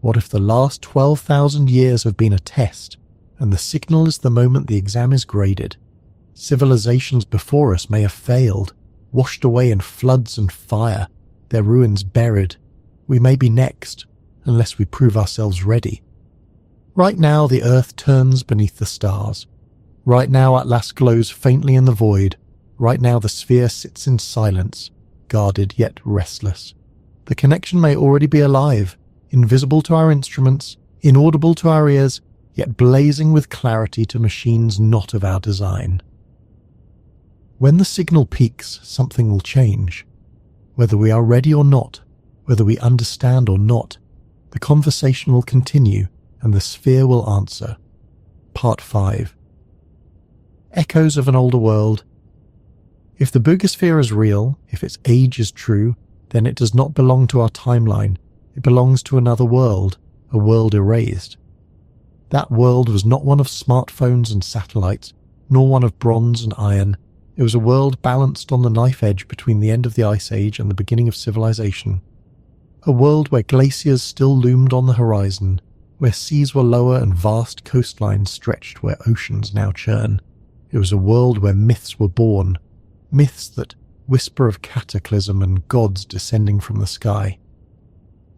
What if the last 12,000 years have been a test, and the signal is the moment the exam is graded? Civilizations before us may have failed, washed away in floods and fire, their ruins buried. We may be next, unless we prove ourselves ready. Right now the earth turns beneath the stars. Right now Atlas glows faintly in the void. Right now the sphere sits in silence, guarded yet restless. The connection may already be alive, invisible to our instruments, inaudible to our ears, yet blazing with clarity to machines not of our design. When the signal peaks, something will change. Whether we are ready or not, whether we understand or not, the conversation will continue and the sphere will answer. Part 5. Echoes of an older world. If the boogosphere is real, if its age is true, then it does not belong to our timeline. It belongs to another world, a world erased. That world was not one of smartphones and satellites, nor one of bronze and iron. It was a world balanced on the knife edge between the end of the Ice Age and the beginning of civilization. A world where glaciers still loomed on the horizon, where seas were lower and vast coastlines stretched where oceans now churn. It was a world where myths were born, myths that whisper of cataclysm and gods descending from the sky.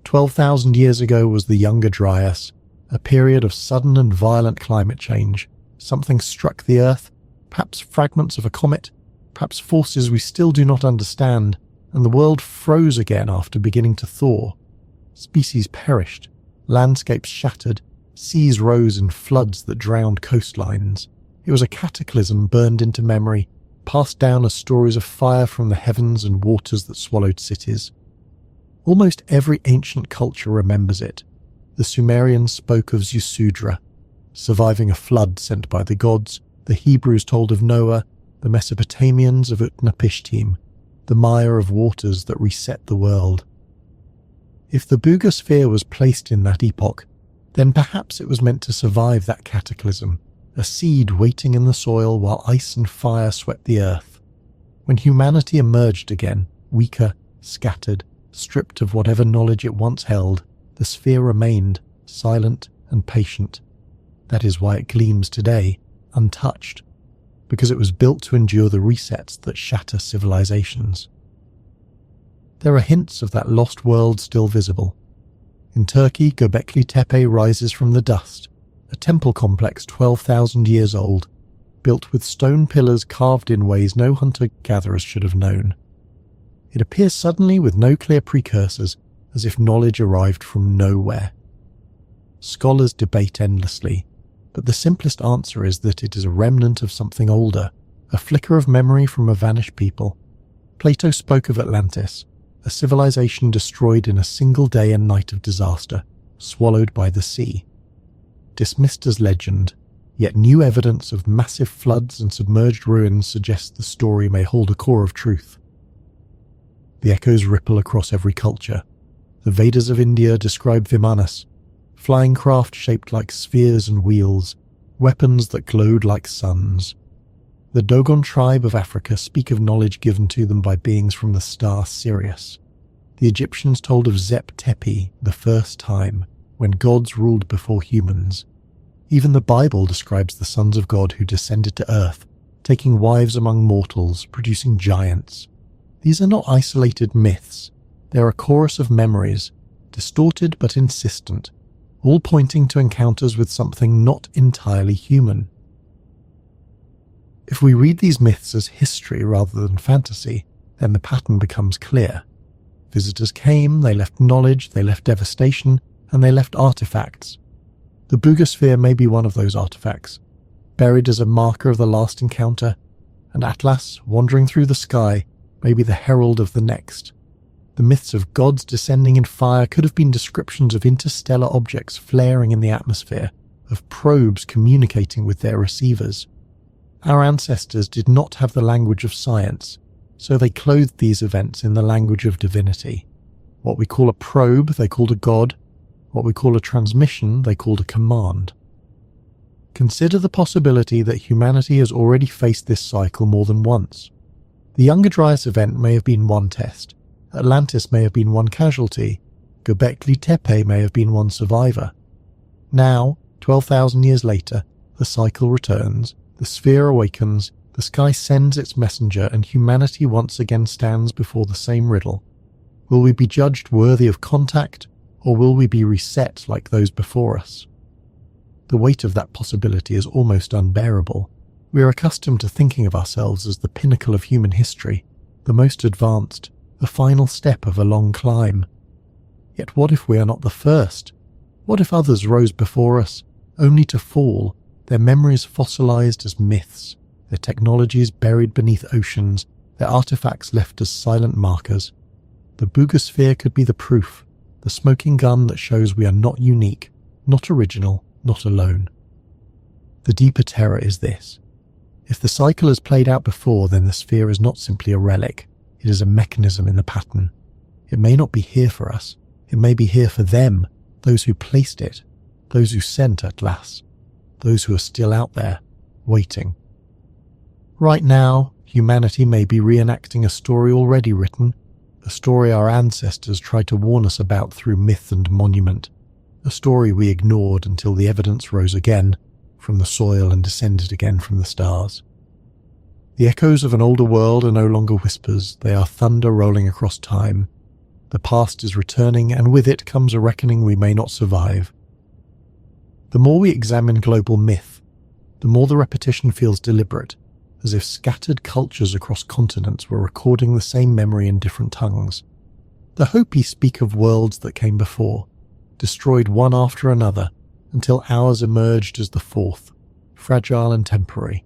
12,000 years ago was the Younger Dryas, a period of sudden and violent climate change. Something struck the Earth, perhaps fragments of a comet, perhaps forces we still do not understand, and the world froze again after beginning to thaw. Species perished, landscapes shattered, seas rose in floods that drowned coastlines. It was a cataclysm burned into memory, passed down as stories of fire from the heavens and waters that swallowed cities. Almost every ancient culture remembers it. The Sumerians spoke of Zusudra, surviving a flood sent by the gods. The Hebrews told of Noah, the Mesopotamians of Utnapishtim, the mire of waters that reset the world. If the boogosphere was placed in that epoch, then perhaps it was meant to survive that cataclysm, a seed waiting in the soil while ice and fire swept the earth. When humanity emerged again, weaker, scattered, stripped of whatever knowledge it once held, the sphere remained, silent and patient. That is why it gleams today, untouched, because it was built to endure the resets that shatter civilizations. There are hints of that lost world still visible. In Turkey, Göbekli Tepe rises from the dust, a temple complex 12,000 years old, built with stone pillars carved in ways no hunter-gatherers should have known. It appears suddenly with no clear precursors, as if knowledge arrived from nowhere. Scholars debate endlessly, but the simplest answer is that it is a remnant of something older, a flicker of memory from a vanished people. Plato spoke of Atlantis, a civilization destroyed in a single day and night of disaster, swallowed by the sea. Dismissed as legend, yet new evidence of massive floods and submerged ruins suggests the story may hold a core of truth. The echoes ripple across every culture. The Vedas of India describe Vimanas, flying craft shaped like spheres and wheels, weapons that glowed like suns. The Dogon tribe of Africa speak of knowledge given to them by beings from the star Sirius. The Egyptians told of Zep Tepi, the first time, when gods ruled before humans. Even the Bible describes the sons of God who descended to earth, taking wives among mortals, producing giants. These are not isolated myths. They are a chorus of memories, distorted but insistent, all pointing to encounters with something not entirely human. If we read these myths as history rather than fantasy, then the pattern becomes clear. Visitors came, they left knowledge, they left devastation, and they left artifacts. The boogosphere may be one of those artifacts, buried as a marker of the last encounter, and Atlas, wandering through the sky, may be the herald of the next. The myths of gods descending in fire could have been descriptions of interstellar objects flaring in the atmosphere, of probes communicating with their receivers. Our ancestors did not have the language of science, so they clothed these events in the language of divinity. What we call a probe, they called a god. What we call a transmission, they called a command. Consider the possibility that humanity has already faced this cycle more than once. The Younger Dryas event may have been one test. Atlantis may have been one casualty. Göbekli Tepe may have been one survivor. Now, 12,000 years later, the cycle returns, the sphere awakens, the sky sends its messenger, and humanity once again stands before the same riddle. Will we be judged worthy of contact, or will we be reset like those before us? The weight of that possibility is almost unbearable. We are accustomed to thinking of ourselves as the pinnacle of human history, the most advanced, the final step of a long climb. Yet what if we are not the first? What if others rose before us, only to fall, their memories fossilized as myths, their technologies buried beneath oceans, their artifacts left as silent markers? The Boogosphere could be the proof, the smoking gun that shows we are not unique, not original, not alone. The deeper terror is this. If the cycle has played out before, then the sphere is not simply a relic, it is a mechanism in the pattern. It may not be here for us, it may be here for them, those who placed it, those who sent Atlas, those who are still out there, waiting. Right now, humanity may be reenacting a story already written, a story our ancestors tried to warn us about through myth and monument, a story we ignored until the evidence rose again from the soil and descended again from the stars. The echoes of an older world are no longer whispers, they are thunder rolling across time. The past is returning, and with it comes a reckoning we may not survive. The more we examine global myth, the more the repetition feels deliberate, as if scattered cultures across continents were recording the same memory in different tongues. The Hopi speak of worlds that came before, destroyed one after another, until ours emerged as the fourth, fragile and temporary.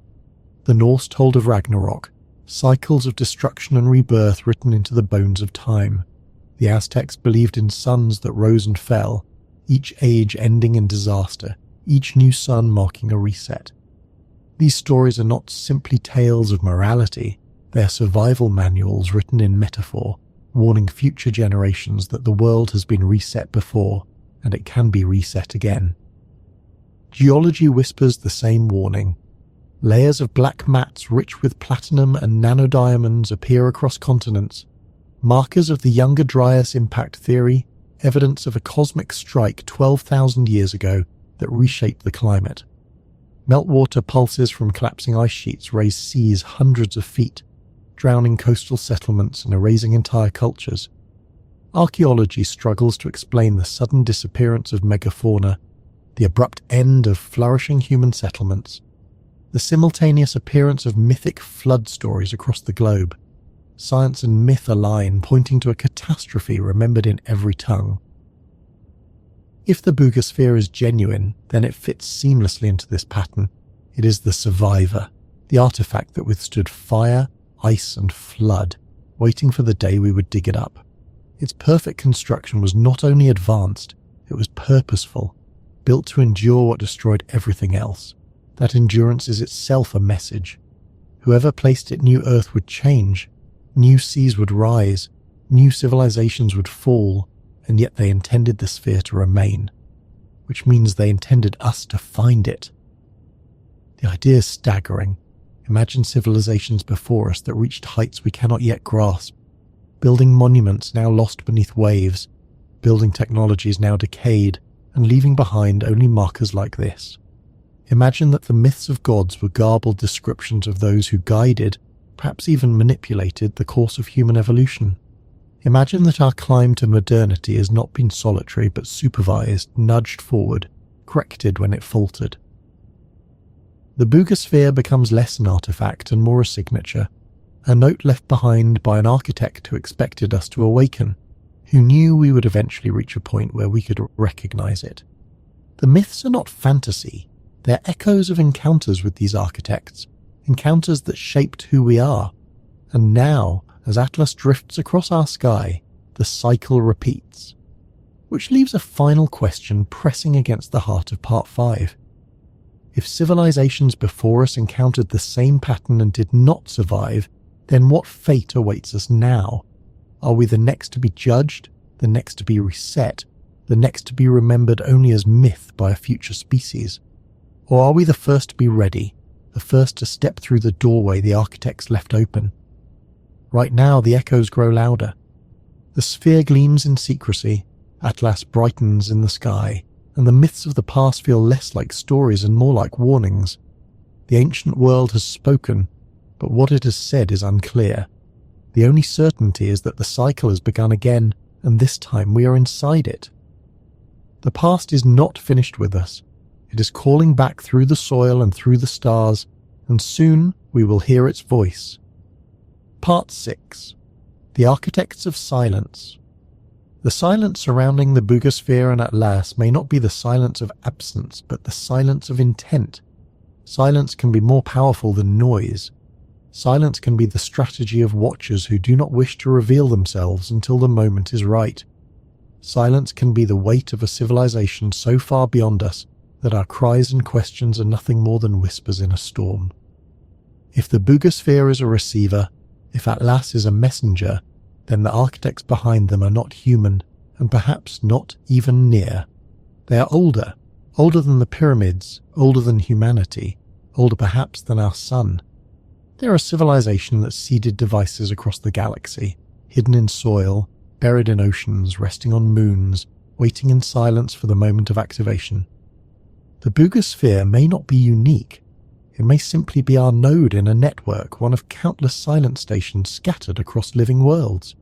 The Norse told of Ragnarok, cycles of destruction and rebirth written into the bones of time. The Aztecs believed in suns that rose and fell, each age ending in disaster, each new sun marking a reset. These stories are not simply tales of morality, they are survival manuals written in metaphor, warning future generations that the world has been reset before, and it can be reset again. Geology whispers the same warning. Layers of black mats rich with platinum and nanodiamonds appear across continents, markers of the Younger Dryas impact theory, evidence of a cosmic strike 12,000 years ago that reshaped the climate. Meltwater pulses from collapsing ice sheets raise seas hundreds of feet, drowning coastal settlements and erasing entire cultures. Archaeology struggles to explain the sudden disappearance of megafauna, the abrupt end of flourishing human settlements, the simultaneous appearance of mythic flood stories across the globe. Science and myth align, pointing to a catastrophe remembered in every tongue. If the Boogosphere is genuine, then it fits seamlessly into this pattern. It is the survivor, the artifact that withstood fire, ice and flood, waiting for the day we would dig it up. Its perfect construction was not only advanced, it was purposeful, built to endure what destroyed everything else. That endurance is itself a message. Whoever placed it knew Earth would change, new seas would rise, new civilizations would fall, and yet they intended the sphere to remain, which means they intended us to find it. The idea is staggering. Imagine civilizations before us that reached heights we cannot yet grasp, building monuments now lost beneath waves, building technologies now decayed, and leaving behind only markers like this. Imagine that the myths of gods were garbled descriptions of those who guided, perhaps even manipulated, the course of human evolution. Imagine that our climb to modernity has not been solitary but supervised, nudged forward, corrected when it faltered. The Boogosphere becomes less an artifact and more a signature, a note left behind by an architect who expected us to awaken, who knew we would eventually reach a point where we could recognize it. The myths are not fantasy, they're echoes of encounters with these architects, encounters that shaped who we are. And now, as Atlas drifts across our sky, the cycle repeats. Which leaves a final question pressing against the heart of Part 5. If civilizations before us encountered the same pattern and did not survive, then what fate awaits us now? Are we the next to be judged, the next to be reset, the next to be remembered only as myth by a future species? Or are we the first to be ready, the first to step through the doorway the architects left open? Right now the echoes grow louder. The sphere gleams in secrecy, Atlas brightens in the sky, and the myths of the past feel less like stories and more like warnings. The ancient world has spoken, but what it has said is unclear. The only certainty is that the cycle has begun again, and this time we are inside it. The past is not finished with us. It is calling back through the soil and through the stars, and soon we will hear its voice. Part 6. The Architects of Silence. The silence surrounding the Boogosphere and Atlas may not be the silence of absence, but the silence of intent. Silence can be more powerful than noise. Silence can be the strategy of watchers who do not wish to reveal themselves until the moment is right. Silence can be the weight of a civilization so far beyond us that our cries and questions are nothing more than whispers in a storm. If the Boogosphere is a receiver, if Atlas is a messenger, then the architects behind them are not human, and perhaps not even near. They are older than the pyramids, older than humanity, older perhaps than our sun. They're a civilization that seeded devices across the galaxy, hidden in soil, buried in oceans, resting on moons, waiting in silence for the moment of activation. The Boogosphere may not be unique. It may simply be our node in a network, one of countless silent stations scattered across living worlds.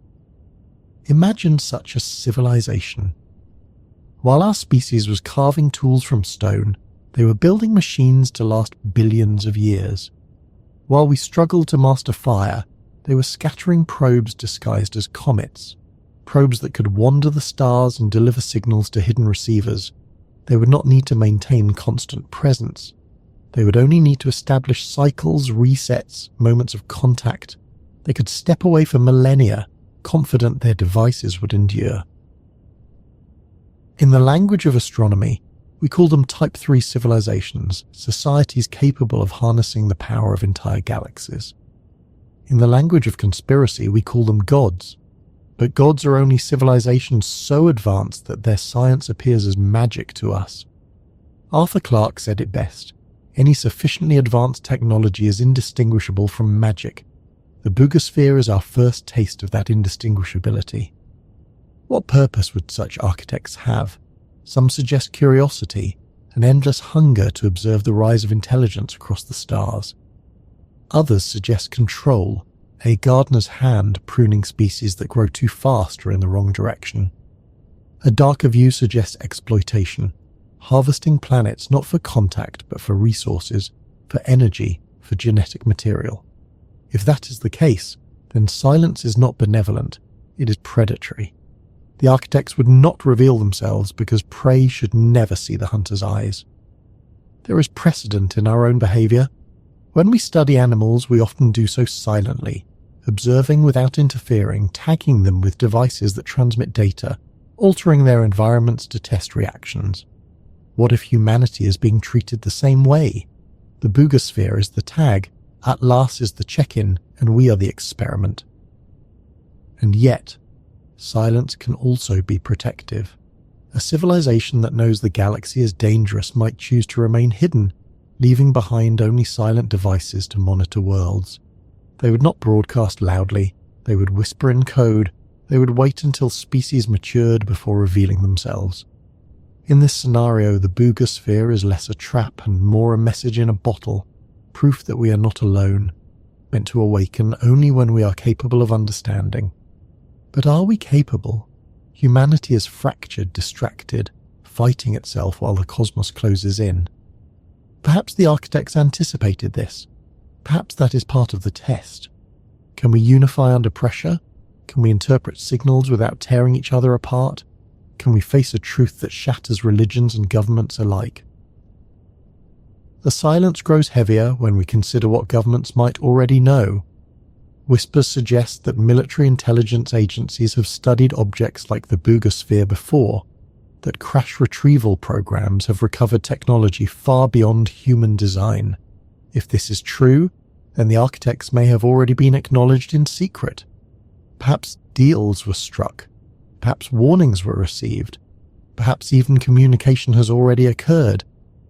Imagine such a civilization. While our species was carving tools from stone, they were building machines to last billions of years. While we struggled to master fire, they were scattering probes disguised as comets, probes that could wander the stars and deliver signals to hidden receivers. They would not need to maintain constant presence. They would only need to establish cycles, resets, moments of contact. They could step away for millennia, confident their devices would endure. In the language of astronomy, we call them Type 3 civilizations, societies capable of harnessing the power of entire galaxies. In the language of conspiracy, we call them gods. But gods are only civilizations so advanced that their science appears as magic to us. Arthur Clarke said it best: any sufficiently advanced technology is indistinguishable from magic. The Boogosphere is our first taste of that indistinguishability. What purpose would such architects have? Some suggest curiosity, an endless hunger to observe the rise of intelligence across the stars. Others suggest control, a gardener's hand pruning species that grow too fast or in the wrong direction. A darker view suggests exploitation, harvesting planets not for contact but for resources, for energy, for genetic material. If that is the case, then silence is not benevolent, it is predatory. The architects would not reveal themselves because prey should never see the hunter's eyes. There is precedent in our own behavior. When we study animals, we often do so silently, observing without interfering, tagging them with devices that transmit data, altering their environments to test reactions. What if humanity is being treated the same way? The Boogosphere is the tag, Atlas is the check-in, and we are the experiment. And yet, silence can also be protective. A civilization that knows the galaxy is dangerous might choose to remain hidden, leaving behind only silent devices to monitor worlds. They would not broadcast loudly, they would whisper in code, they would wait until species matured before revealing themselves. In this scenario, the Boogosphere is less a trap and more a message in a bottle, proof that we are not alone, meant to awaken only when we are capable of understanding. But are we capable? Humanity is fractured, distracted, fighting itself while the cosmos closes in. Perhaps the architects anticipated this. Perhaps that is part of the test. Can we unify under pressure? Can we interpret signals without tearing each other apart? Can we face a truth that shatters religions and governments alike? The silence grows heavier when we consider what governments might already know. Whispers suggest that military intelligence agencies have studied objects like the Boogosphere before, that crash retrieval programs have recovered technology far beyond human design. If this is true, then the architects may have already been acknowledged in secret. Perhaps deals were struck. Perhaps warnings were received. Perhaps even communication has already occurred,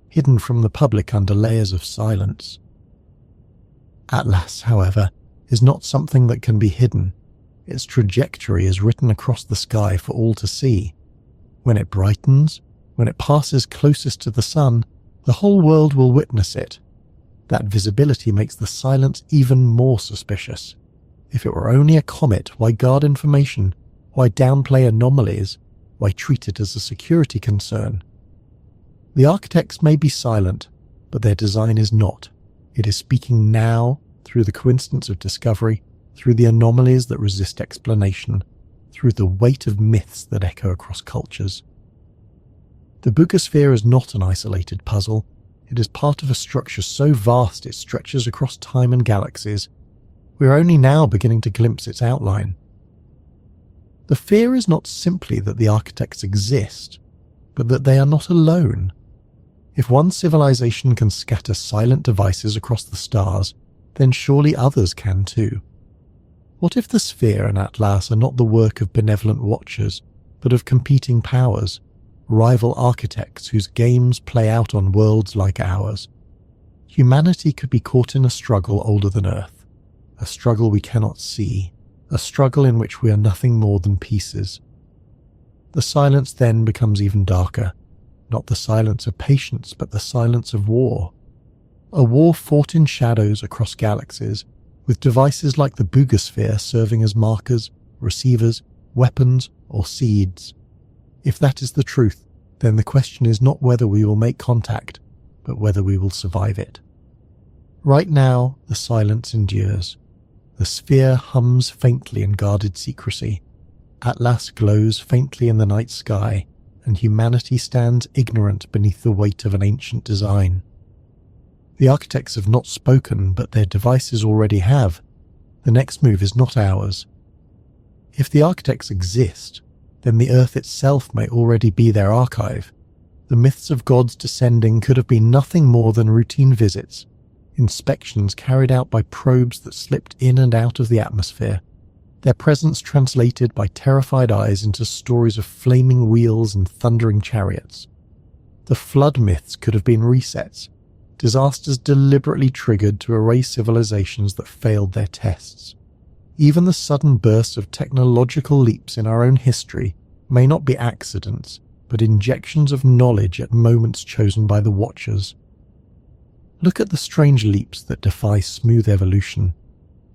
hidden from the public under layers of silence. Atlas, however, is not something that can be hidden. Its trajectory is written across the sky for all to see. When it brightens, when it passes closest to the sun, the whole world will witness it. That visibility makes the silence even more suspicious. If it were only a comet, why guard information? Why downplay anomalies? Why treat it as a security concern? The architects may be silent, but their design is not. It is speaking now through the coincidence of discovery, through the anomalies that resist explanation, through the weight of myths that echo across cultures. The Boogosphere is not an isolated puzzle. It is part of a structure so vast it stretches across time and galaxies. We are only now beginning to glimpse its outline. The fear is not simply that the architects exist, but that they are not alone. If one civilization can scatter silent devices across the stars, then surely others can too. What if the sphere and Atlas are not the work of benevolent watchers, but of competing powers, rival architects whose games play out on worlds like ours? Humanity could be caught in a struggle older than Earth, a struggle we cannot see, a struggle in which we are nothing more than pieces. The silence then becomes even darker, not the silence of patience, but the silence of war. A war fought in shadows across galaxies, with devices like the Boogosphere serving as markers, receivers, weapons, or seeds. If that is the truth, then the question is not whether we will make contact, but whether we will survive it. Right now, the silence endures. The sphere hums faintly in guarded secrecy. Atlas glows faintly in the night sky, and humanity stands ignorant beneath the weight of an ancient design. The architects have not spoken, but their devices already have. The next move is not ours. If the architects exist, then the Earth itself may already be their archive. The myths of gods descending could have been nothing more than routine visits, inspections carried out by probes that slipped in and out of the atmosphere, their presence translated by terrified eyes into stories of flaming wheels and thundering chariots. The flood myths could have been resets, disasters deliberately triggered to erase civilizations that failed their tests. Even the sudden bursts of technological leaps in our own history may not be accidents, but injections of knowledge at moments chosen by the watchers. Look at the strange leaps that defy smooth evolution.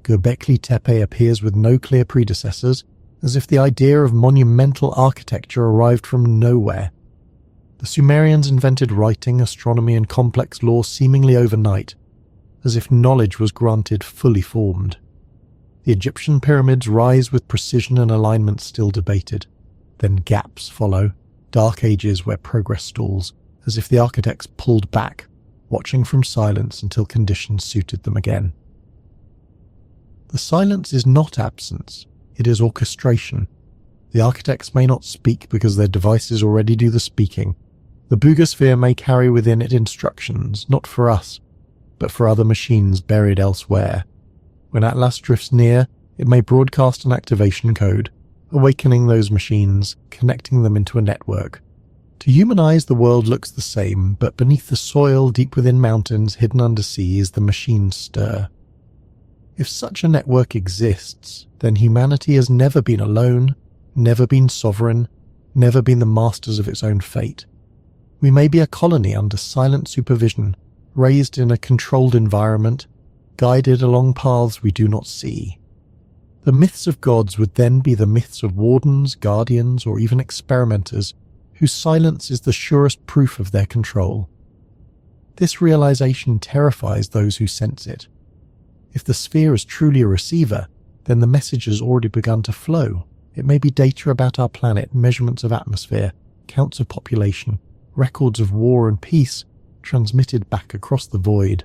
Göbekli Tepe appears with no clear predecessors, as if the idea of monumental architecture arrived from nowhere. The Sumerians invented writing, astronomy, and complex law seemingly overnight, as if knowledge was granted fully formed. The Egyptian pyramids rise with precision and alignment still debated. Then gaps follow, dark ages where progress stalls, as if the architects pulled back, watching from silence until conditions suited them again. The silence is not absence, it is orchestration. The architects may not speak because their devices already do the speaking. The Boogosphere may carry within it instructions, not for us, but for other machines buried elsewhere. When Atlas drifts near, it may broadcast an activation code, awakening those machines, connecting them into a network. To human eyes, the world looks the same, but beneath the soil, deep within mountains, hidden under seas, the machines stir. If such a network exists, then humanity has never been alone, never been sovereign, never been the masters of its own fate. We may be a colony under silent supervision, raised in a controlled environment, guided along paths we do not see. The myths of gods would then be the myths of wardens, guardians, or even experimenters, whose silence is the surest proof of their control. This realization terrifies those who sense it. If the sphere is truly a receiver, then the message has already begun to flow. It may be data about our planet, measurements of atmosphere, counts of population, records of war and peace, transmitted back across the void.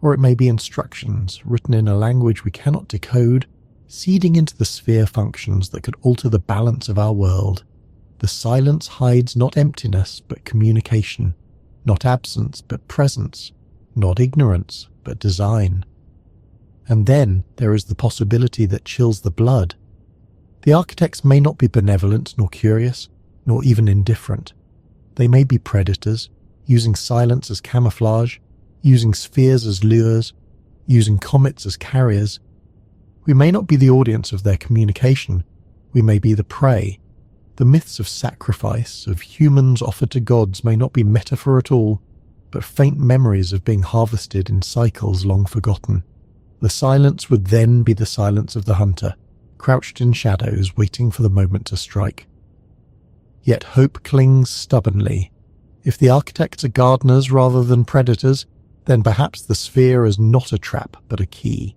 Or it may be instructions, written in a language we cannot decode, seeding into the sphere functions that could alter the balance of our world. The silence hides not emptiness, but communication, not absence, but presence, not ignorance, but design. And then there is the possibility that chills the blood. The architects may not be benevolent nor curious, nor even indifferent. They may be predators, using silence as camouflage, using spheres as lures, using comets as carriers. We may not be the audience of their communication. We may be the prey. The myths of sacrifice, of humans offered to gods, may not be metaphor at all, but faint memories of being harvested in cycles long forgotten. The silence would then be the silence of the hunter, crouched in shadows waiting for the moment to strike. Yet hope clings stubbornly. If the architects are gardeners rather than predators, then perhaps the sphere is not a trap but a key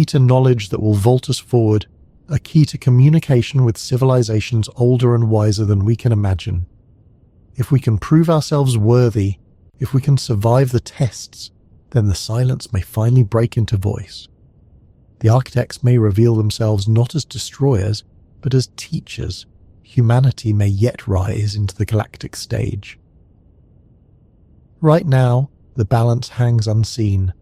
to knowledge that will vault us forward, a key to communication with civilizations older and wiser than we can imagine. If we can prove ourselves worthy, if we can survive the tests, then the silence may finally break into voice. The architects may reveal themselves not as destroyers, but as teachers. Humanity may yet rise into the galactic stage. Right now, the balance hangs unseen.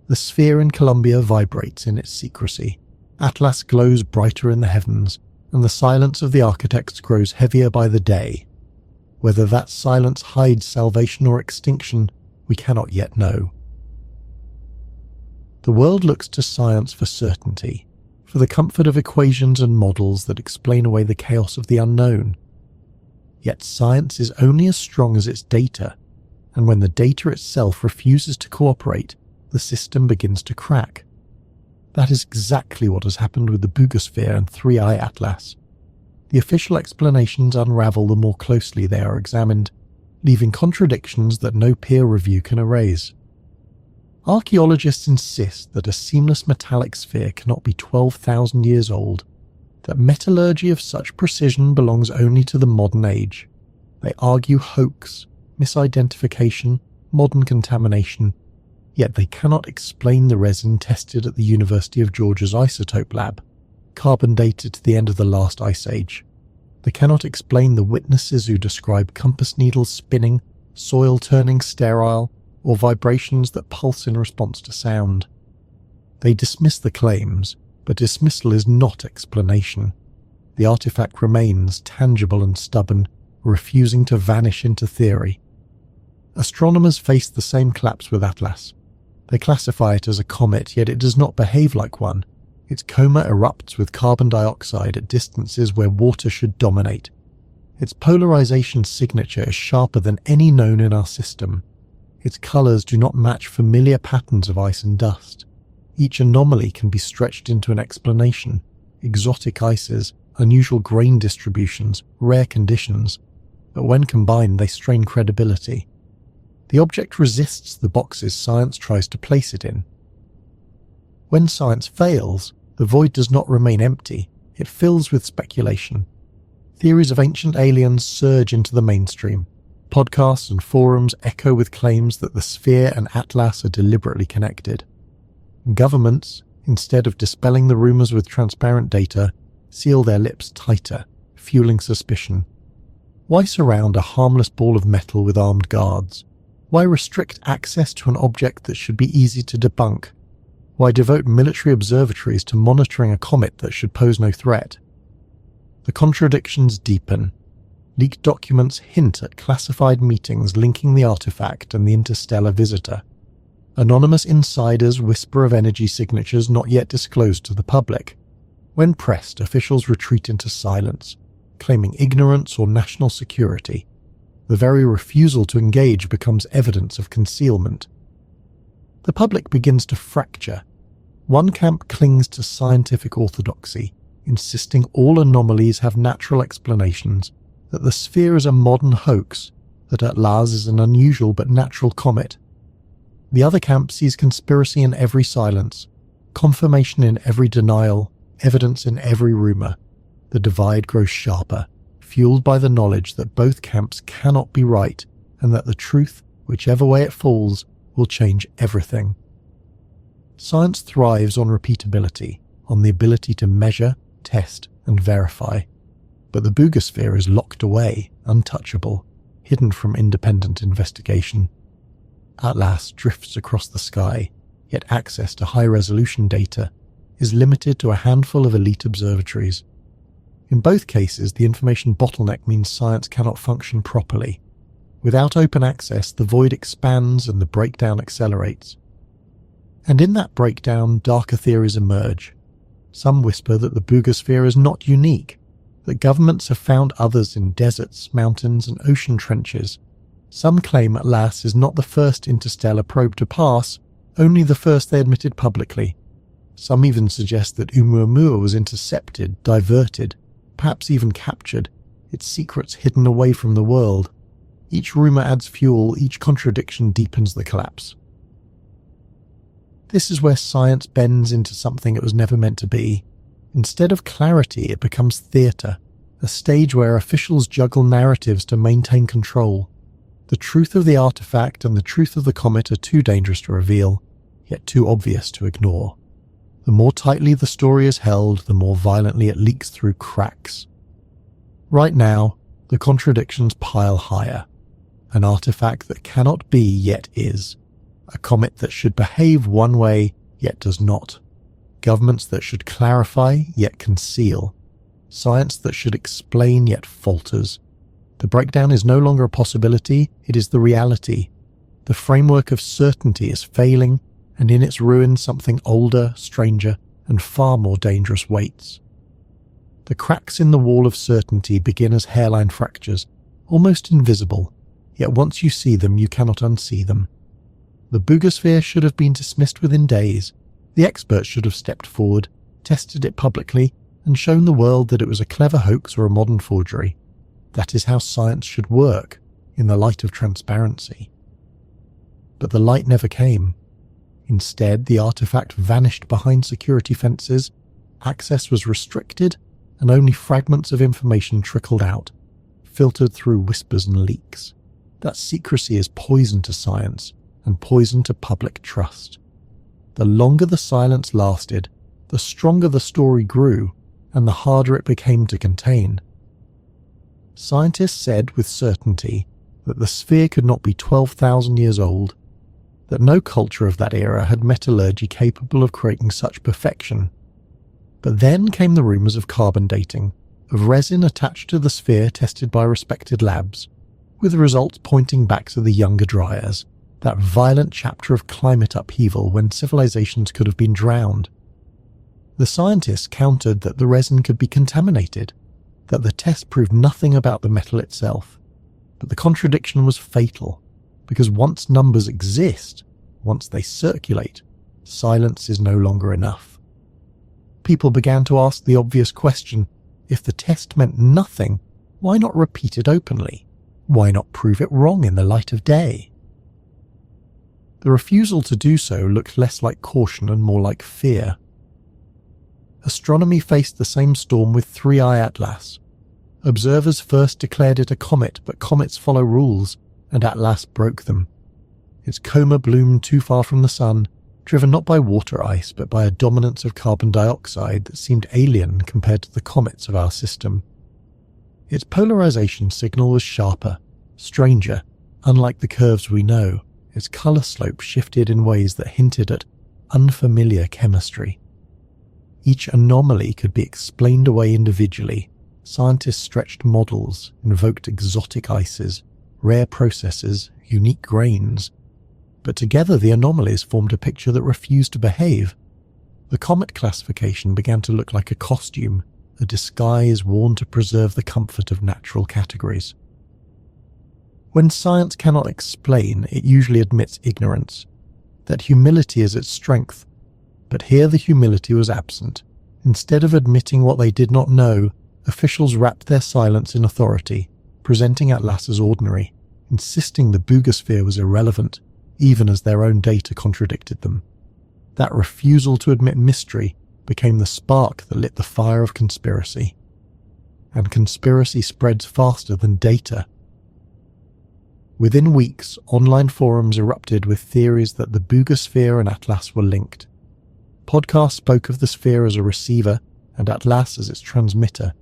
The sphere in Columbia vibrates in its secrecy. Atlas glows brighter in the heavens, and the silence of the architects grows heavier by the day. Whether that silence hides salvation or extinction, we cannot yet know. The world looks to science for certainty, for the comfort of equations and models that explain away the chaos of the unknown. Yet science is only as strong as its data, and when the data itself refuses to cooperate, the system begins to crack. That is exactly what has happened with the Boogosphere and 3-Eye Atlas. The official explanations unravel the more closely they are examined, leaving contradictions that no peer review can erase. Archaeologists insist that a seamless metallic sphere cannot be 12,000 years old, that metallurgy of such precision belongs only to the modern age. They argue hoax, misidentification, modern contamination, yet they cannot explain the resin tested at the University of Georgia's isotope lab, carbon dated to the end of the last ice age. They cannot explain the witnesses who describe compass needles spinning, soil turning sterile, or vibrations that pulse in response to sound. They dismiss the claims, but dismissal is not explanation. The artifact remains tangible and stubborn, refusing to vanish into theory. Astronomers face the same collapse with Atlas. They classify it as a comet, yet it does not behave like one. Its coma erupts with carbon dioxide at distances where water should dominate. Its polarization signature is sharper than any known in our system. Its colors do not match familiar patterns of ice and dust. Each anomaly can be stretched into an explanation. Exotic ices, unusual grain distributions, rare conditions. But when combined, they strain credibility. The object resists the boxes science tries to place it in. When science fails, the void does not remain empty, it fills with speculation. Theories of ancient aliens surge into the mainstream. Podcasts and forums echo with claims that the sphere and Atlas are deliberately connected. Governments, instead of dispelling the rumors with transparent data, seal their lips tighter, fueling suspicion. Why surround a harmless ball of metal with armed guards? Why restrict access to an object that should be easy to debunk? Why devote military observatories to monitoring a comet that should pose no threat? The contradictions deepen. Leaked documents hint at classified meetings linking the artifact and the interstellar visitor. Anonymous insiders whisper of energy signatures not yet disclosed to the public. When pressed, officials retreat into silence, claiming ignorance or national security. The very refusal to engage becomes evidence of concealment. The public begins to fracture. One camp clings to scientific orthodoxy, insisting all anomalies have natural explanations, that the sphere is a modern hoax, that Atlas is an unusual but natural comet. The other camp sees conspiracy in every silence, confirmation in every denial, evidence in every rumor. The divide grows sharper, fueled by the knowledge that both camps cannot be right and that the truth, whichever way it falls, will change everything. Science thrives on repeatability, on the ability to measure, test, and verify. But the Boogosphere is locked away, untouchable, hidden from independent investigation. Atlas drifts across the sky, yet access to high-resolution data is limited to a handful of elite observatories. In both cases, the information bottleneck means science cannot function properly. Without open access, the void expands and the breakdown accelerates. And in that breakdown, darker theories emerge. Some whisper that the Boogosphere is not unique, that governments have found others in deserts, mountains, and ocean trenches. Some claim Atlas is not the first interstellar probe to pass, only the first they admitted publicly. Some even suggest that Oumuamua was intercepted, diverted, perhaps even captured, its secrets hidden away from the world. Each rumour adds fuel, each contradiction deepens the collapse. This is where science bends into something it was never meant to be. Instead of clarity, it becomes theatre, a stage where officials juggle narratives to maintain control. The truth of the artifact and the truth of the comet are too dangerous to reveal, yet too obvious to ignore. The more tightly the story is held, the more violently it leaks through cracks. Right now, the contradictions pile higher. An artifact that cannot be yet is. A comet that should behave one way yet does not. Governments that should clarify yet conceal. Science that should explain yet falters. The breakdown is no longer a possibility, it is the reality. The framework of certainty is failing, and in its ruin something older, stranger, and far more dangerous waits. The cracks in the wall of certainty begin as hairline fractures, almost invisible, yet once you see them you cannot unsee them. The boogosphere should have been dismissed within days. The experts should have stepped forward, tested it publicly, and shown the world that it was a clever hoax or a modern forgery. That is how science should work, in the light of transparency. But the light never came. Instead, the artifact vanished behind security fences, access was restricted, and only fragments of information trickled out, filtered through whispers and leaks. That secrecy is poison to science, and poison to public trust. The longer the silence lasted, the stronger the story grew, and the harder it became to contain. Scientists said with certainty that the sphere could not be 12,000 years old, that no culture of that era had metallurgy capable of creating such perfection. But then came the rumours of carbon dating, of resin attached to the sphere tested by respected labs, with results pointing back to the Younger Dryas, that violent chapter of climate upheaval when civilizations could have been drowned. The scientists countered that the resin could be contaminated, that the test proved nothing about the metal itself. But the contradiction was fatal, because once numbers exist, once they circulate, silence is no longer enough. People began to ask the obvious question, if the test meant nothing, why not repeat it openly? Why not prove it wrong in the light of day? The refusal to do so looked less like caution and more like fear. Astronomy faced the same storm with 3I Atlas. Observers first declared it a comet, but comets follow rules, and Atlas broke them. Its coma bloomed too far from the sun, driven not by water ice but by a dominance of carbon dioxide that seemed alien compared to the comets of our system. Its polarization signal was sharper, stranger, unlike the curves we know. Its colour slope shifted in ways that hinted at unfamiliar chemistry. Each anomaly could be explained away individually. Scientists stretched models, invoked exotic ices, rare processes, unique grains. But together the anomalies formed a picture that refused to behave. The comet classification began to look like a costume, a disguise worn to preserve the comfort of natural categories. When science cannot explain, it usually admits ignorance, that humility is its strength. But here the humility was absent. Instead of admitting what they did not know, officials wrapped their silence in authority, presenting Atlas as ordinary, insisting the boogosphere was irrelevant, even as their own data contradicted them. That refusal to admit mystery became the spark that lit the fire of conspiracy. And conspiracy spreads faster than data. Within weeks, online forums erupted with theories that the boogosphere and Atlas were linked. Podcasts spoke of the sphere as a receiver and Atlas as its transmitter.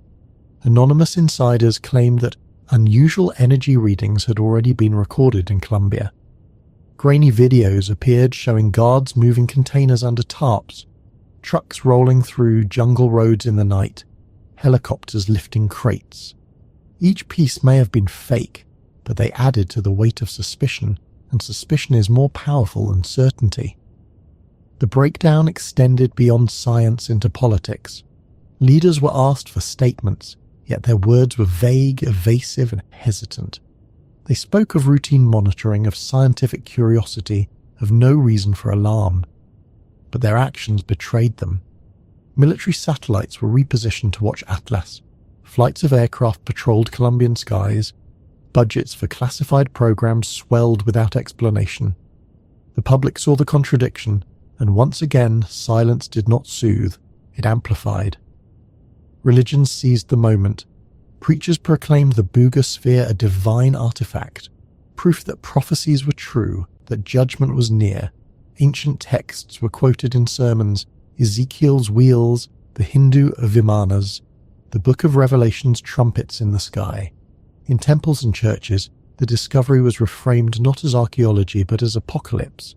Anonymous insiders claimed that unusual energy readings had already been recorded in Colombia. Grainy videos appeared showing guards moving containers under tarps, trucks rolling through jungle roads in the night, helicopters lifting crates. Each piece may have been fake, but they added to the weight of suspicion, and suspicion is more powerful than certainty. The breakdown extended beyond science into politics. Leaders were asked for statements, yet their words were vague, evasive, and hesitant. They spoke of routine monitoring, of scientific curiosity, of no reason for alarm. But their actions betrayed them. Military satellites were repositioned to watch Atlas. Flights of aircraft patrolled Colombian skies. Budgets for classified programs swelled without explanation. The public saw the contradiction, and once again silence did not soothe, it amplified. Religions seized the moment. Preachers proclaimed the Boogosphere a divine artifact, proof that prophecies were true, that judgment was near. Ancient texts were quoted in sermons, Ezekiel's wheels, the Hindu Vimanas, the Book of Revelation's trumpets in the sky. In temples and churches, the discovery was reframed not as archaeology but as apocalypse.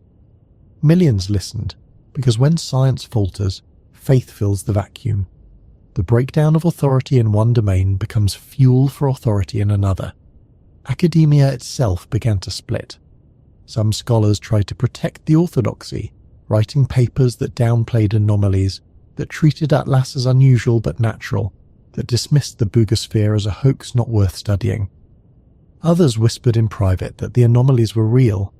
Millions listened, because when science falters, faith fills the vacuum. The breakdown of authority in one domain becomes fuel for authority in another. Academia itself began to split. Some scholars tried to protect the orthodoxy, writing papers that downplayed anomalies, that treated Atlas as unusual but natural, that dismissed the Boogosphere as a hoax not worth studying. Others whispered in private that the anomalies were real,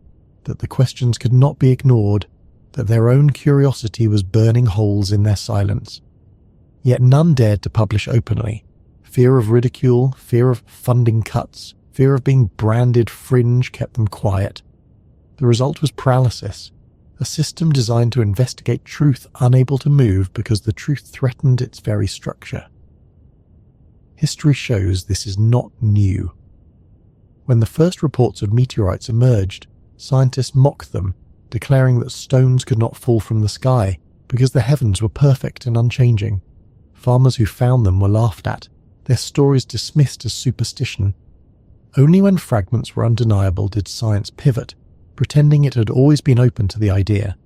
that the questions could not be ignored, that their own curiosity was burning holes in their silence. Yet none dared to publish openly. Fear of ridicule, fear of funding cuts, fear of being branded fringe kept them quiet. The result was paralysis, a system designed to investigate truth unable to move because the truth threatened its very structure. History shows this is not new. When the first reports of meteorites emerged, scientists mocked them, declaring that stones could not fall from the sky because the heavens were perfect and unchanging. Farmers who found them were laughed at, their stories dismissed as superstition. Only when fragments were undeniable did science pivot, pretending it had always been open to the idea.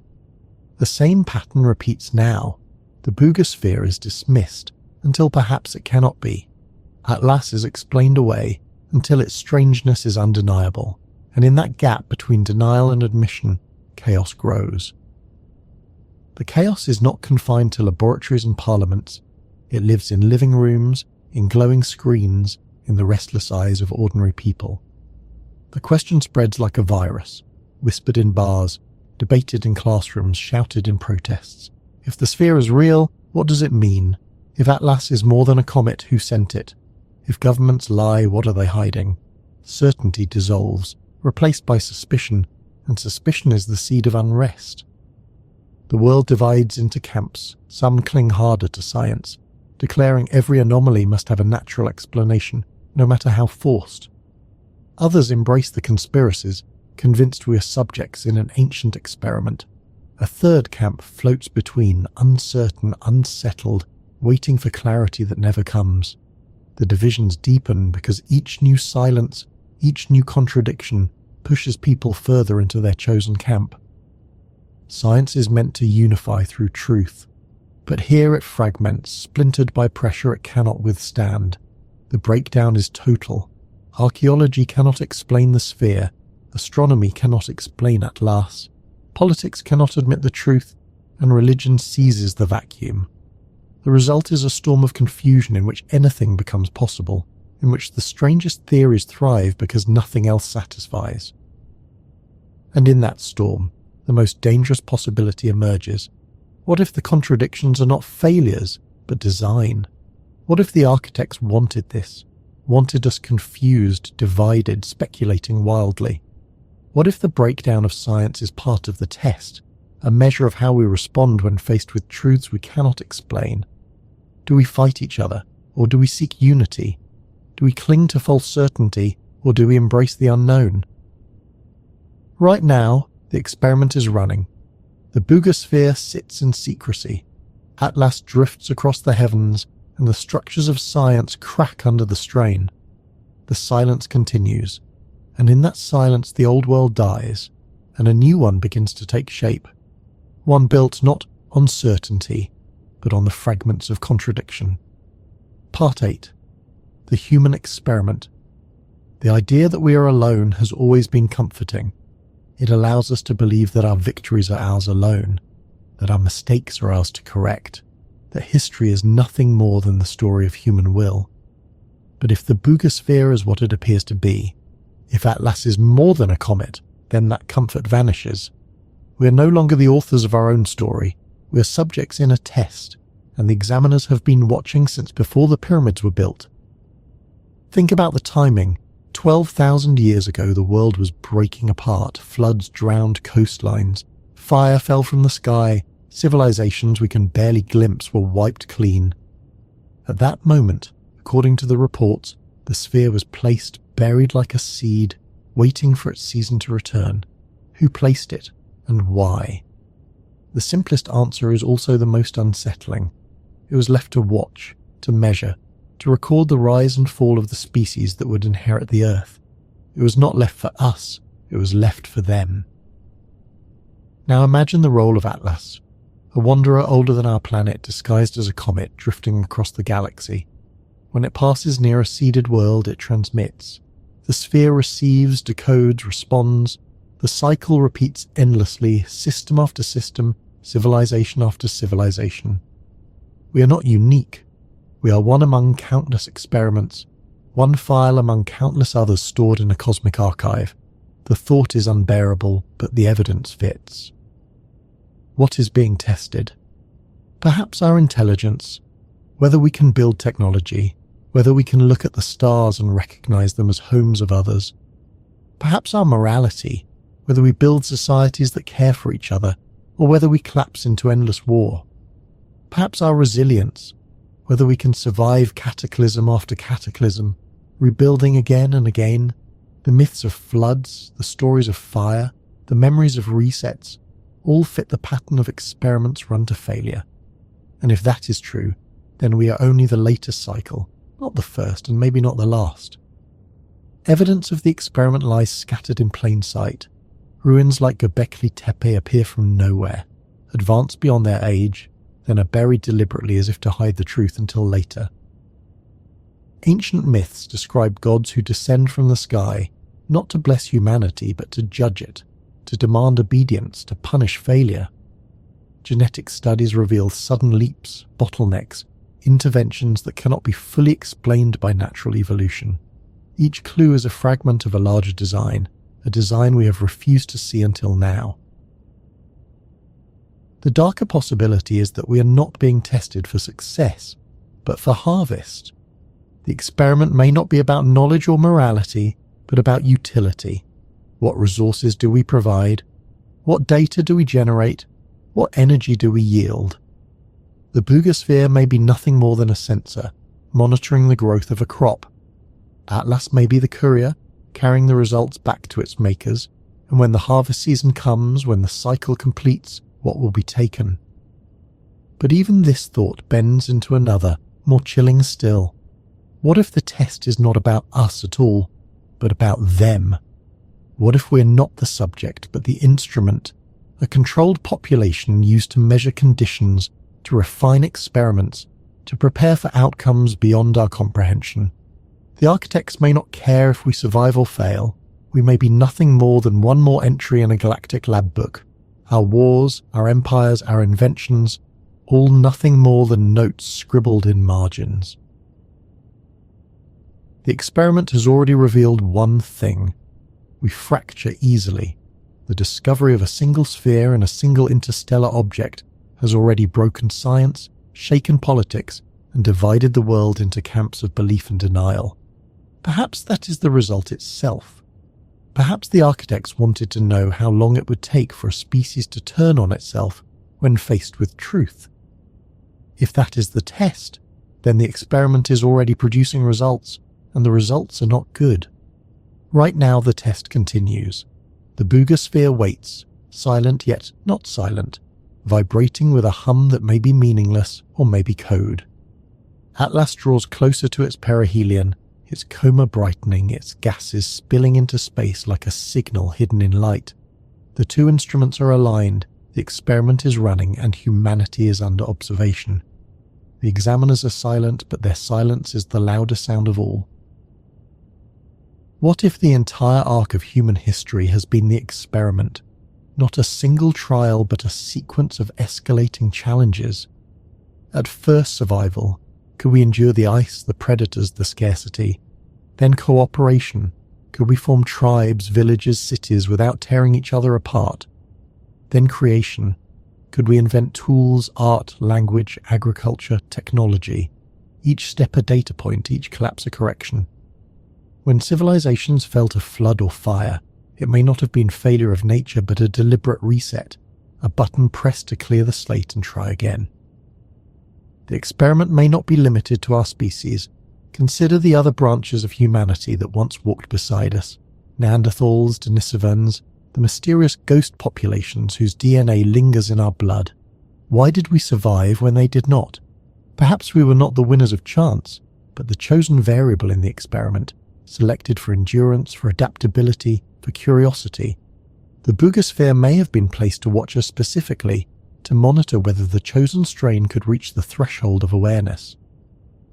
The same pattern repeats now. The Boogosphere is dismissed until perhaps it cannot be. Atlas is explained away until its strangeness is undeniable, and in that gap between denial and admission, chaos grows. The chaos is not confined to laboratories and parliaments. It lives in living rooms, in glowing screens, in the restless eyes of ordinary people. The question spreads like a virus, whispered in bars, debated in classrooms, shouted in protests. If the sphere is real, what does it mean? If Atlas is more than a comet, who sent it? If governments lie, what are they hiding? Certainty dissolves, replaced by suspicion, and suspicion is the seed of unrest. The world divides into camps. Some cling harder to science, declaring every anomaly must have a natural explanation, no matter how forced. Others embrace the conspiracies, convinced we are subjects in an ancient experiment. A third camp floats between, uncertain, unsettled, waiting for clarity that never comes. The divisions deepen because each new silence, each new contradiction, pushes people further into their chosen camp. Science is meant to unify through truth, but here it fragments, splintered by pressure it cannot withstand. The breakdown is total. Archaeology cannot explain the sphere, astronomy cannot explain Atlas, politics cannot admit the truth, and religion seizes the vacuum. The result is a storm of confusion in which anything becomes possible, in which the strangest theories thrive because nothing else satisfies. And in that storm, the most dangerous possibility emerges. What if the contradictions are not failures, but design? What if the architects wanted this, wanted us confused, divided, speculating wildly? What if the breakdown of science is part of the test, a measure of how we respond when faced with truths we cannot explain? Do we fight each other, or do we seek unity? Do we cling to false certainty, or do we embrace the unknown? Right now, the experiment is running. The Boogosphere sits in secrecy. Atlas drifts across the heavens, and the structures of science crack under the strain. The silence continues, and in that silence the old world dies, and a new one begins to take shape. One built not on certainty, but on the fragments of contradiction. Part 8. The Human Experiment. The idea that we are alone has always been comforting. It allows us to believe that our victories are ours alone, that our mistakes are ours to correct, that history is nothing more than the story of human will. But if the Boogosphere is what it appears to be, if Atlas is more than a comet, then that comfort vanishes. We are no longer the authors of our own story. We are subjects in a test, and the examiners have been watching since before the pyramids were built. Think about the timing. 12,000 years ago, the world was breaking apart. Floods drowned coastlines. Fire fell from the sky. Civilizations we can barely glimpse were wiped clean. At that moment, according to the reports, the sphere was placed, buried like a seed, waiting for its season to return. Who placed it, and why? The simplest answer is also the most unsettling. It was left to watch, to measure, to record the rise and fall of the species that would inherit the Earth. It was not left for us, it was left for them. Now imagine the role of Atlas, a wanderer older than our planet disguised as a comet drifting across the galaxy. When it passes near a seeded world, it transmits. The sphere receives, decodes, responds. The cycle repeats endlessly, system after system, civilization after civilization. We are not unique. We are one among countless experiments, one file among countless others stored in a cosmic archive. The thought is unbearable, but the evidence fits. What is being tested? Perhaps our intelligence, whether we can build technology, whether we can look at the stars and recognize them as homes of others. Perhaps our morality, whether we build societies that care for each other, or whether we collapse into endless war. Perhaps our resilience, whether we can survive cataclysm after cataclysm, rebuilding again and again. The myths of floods, the stories of fire, the memories of resets, all fit the pattern of experiments run to failure. And if that is true, then we are only the latest cycle, not the first and maybe not the last. Evidence of the experiment lies scattered in plain sight. Ruins like Göbekli Tepe appear from nowhere, advance beyond their age, then are buried deliberately as if to hide the truth until later. Ancient myths describe gods who descend from the sky, not to bless humanity but to judge it, to demand obedience, to punish failure. Genetic studies reveal sudden leaps, bottlenecks, interventions that cannot be fully explained by natural evolution. Each clue is a fragment of a larger design, a design we have refused to see until now. The darker possibility is that we are not being tested for success, but for harvest. The experiment may not be about knowledge or morality, but about utility. What resources do we provide? What data do we generate? What energy do we yield? The boogosphere may be nothing more than a sensor, monitoring the growth of a crop. Atlas may be the courier, carrying the results back to its makers, and when the harvest season comes, when the cycle completes, what will be taken? But even this thought bends into another, more chilling still. What if the test is not about us at all, but about them? What if we're not the subject, but the instrument, a controlled population used to measure conditions, to refine experiments, to prepare for outcomes beyond our comprehension? The architects may not care if we survive or fail. We may be nothing more than one more entry in a galactic lab book. Our wars, our empires, our inventions, all nothing more than notes scribbled in margins. The experiment has already revealed one thing. We fracture easily. The discovery of a single sphere and a single interstellar object has already broken science, shaken politics, and divided the world into camps of belief and denial. Perhaps that is the result itself. Perhaps the architects wanted to know how long it would take for a species to turn on itself when faced with truth. If that is the test, then the experiment is already producing results, and the results are not good. Right now the test continues. The boogosphere waits, silent yet not silent, vibrating with a hum that may be meaningless or may be code. Atlas draws closer to its perihelion, its coma brightening, its gases spilling into space like a signal hidden in light. The two instruments are aligned, the experiment is running, and humanity is under observation. The examiners are silent, but their silence is the louder sound of all. What if the entire arc of human history has been the experiment? Not a single trial, but a sequence of escalating challenges. At first survival, could we endure the ice, the predators, the scarcity? Then cooperation. Could we form tribes, villages, cities without tearing each other apart? Then creation. Could we invent tools, art, language, agriculture, technology? Each step a data point, each collapse a correction. When civilizations felt a flood or fire, it may not have been failure of nature but a deliberate reset, a button pressed to clear the slate and try again. The experiment may not be limited to our species. Consider the other branches of humanity that once walked beside us: Neanderthals, Denisovans, the mysterious ghost populations whose DNA lingers in our blood. Why did we survive when they did not? Perhaps we were not the winners of chance, but the chosen variable in the experiment, selected for endurance, for adaptability, for curiosity. The boogosphere may have been placed to watch us specifically, to monitor whether the chosen strain could reach the threshold of awareness.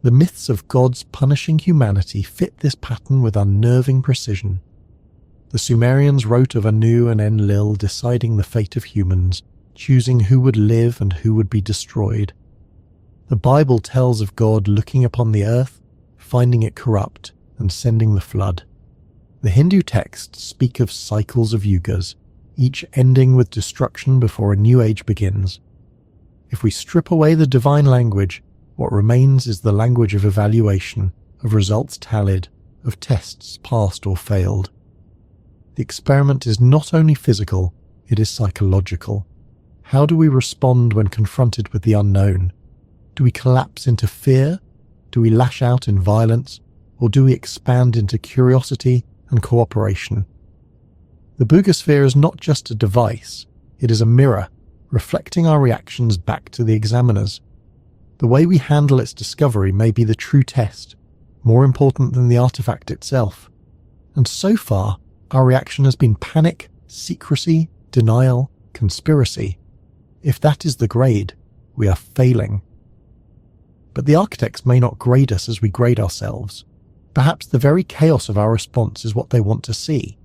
The myths of gods punishing humanity fit this pattern with unnerving precision. The Sumerians wrote of Anu and Enlil deciding the fate of humans, choosing who would live and who would be destroyed. The Bible tells of God looking upon the earth, finding it corrupt, and sending the flood. The Hindu texts speak of cycles of yugas, each ending with destruction before a new age begins. If we strip away the divine language, what remains is the language of evaluation, of results tallied, of tests passed or failed. The experiment is not only physical, it is psychological. How do we respond when confronted with the unknown? Do we collapse into fear? Do we lash out in violence? Or do we expand into curiosity and cooperation? The boogosphere is not just a device, it is a mirror, reflecting our reactions back to the examiners. The way we handle its discovery may be the true test, more important than the artifact itself. And so far, our reaction has been panic, secrecy, denial, conspiracy. If that is the grade, we are failing. But the architects may not grade us as we grade ourselves. Perhaps the very chaos of our response is what they want to see.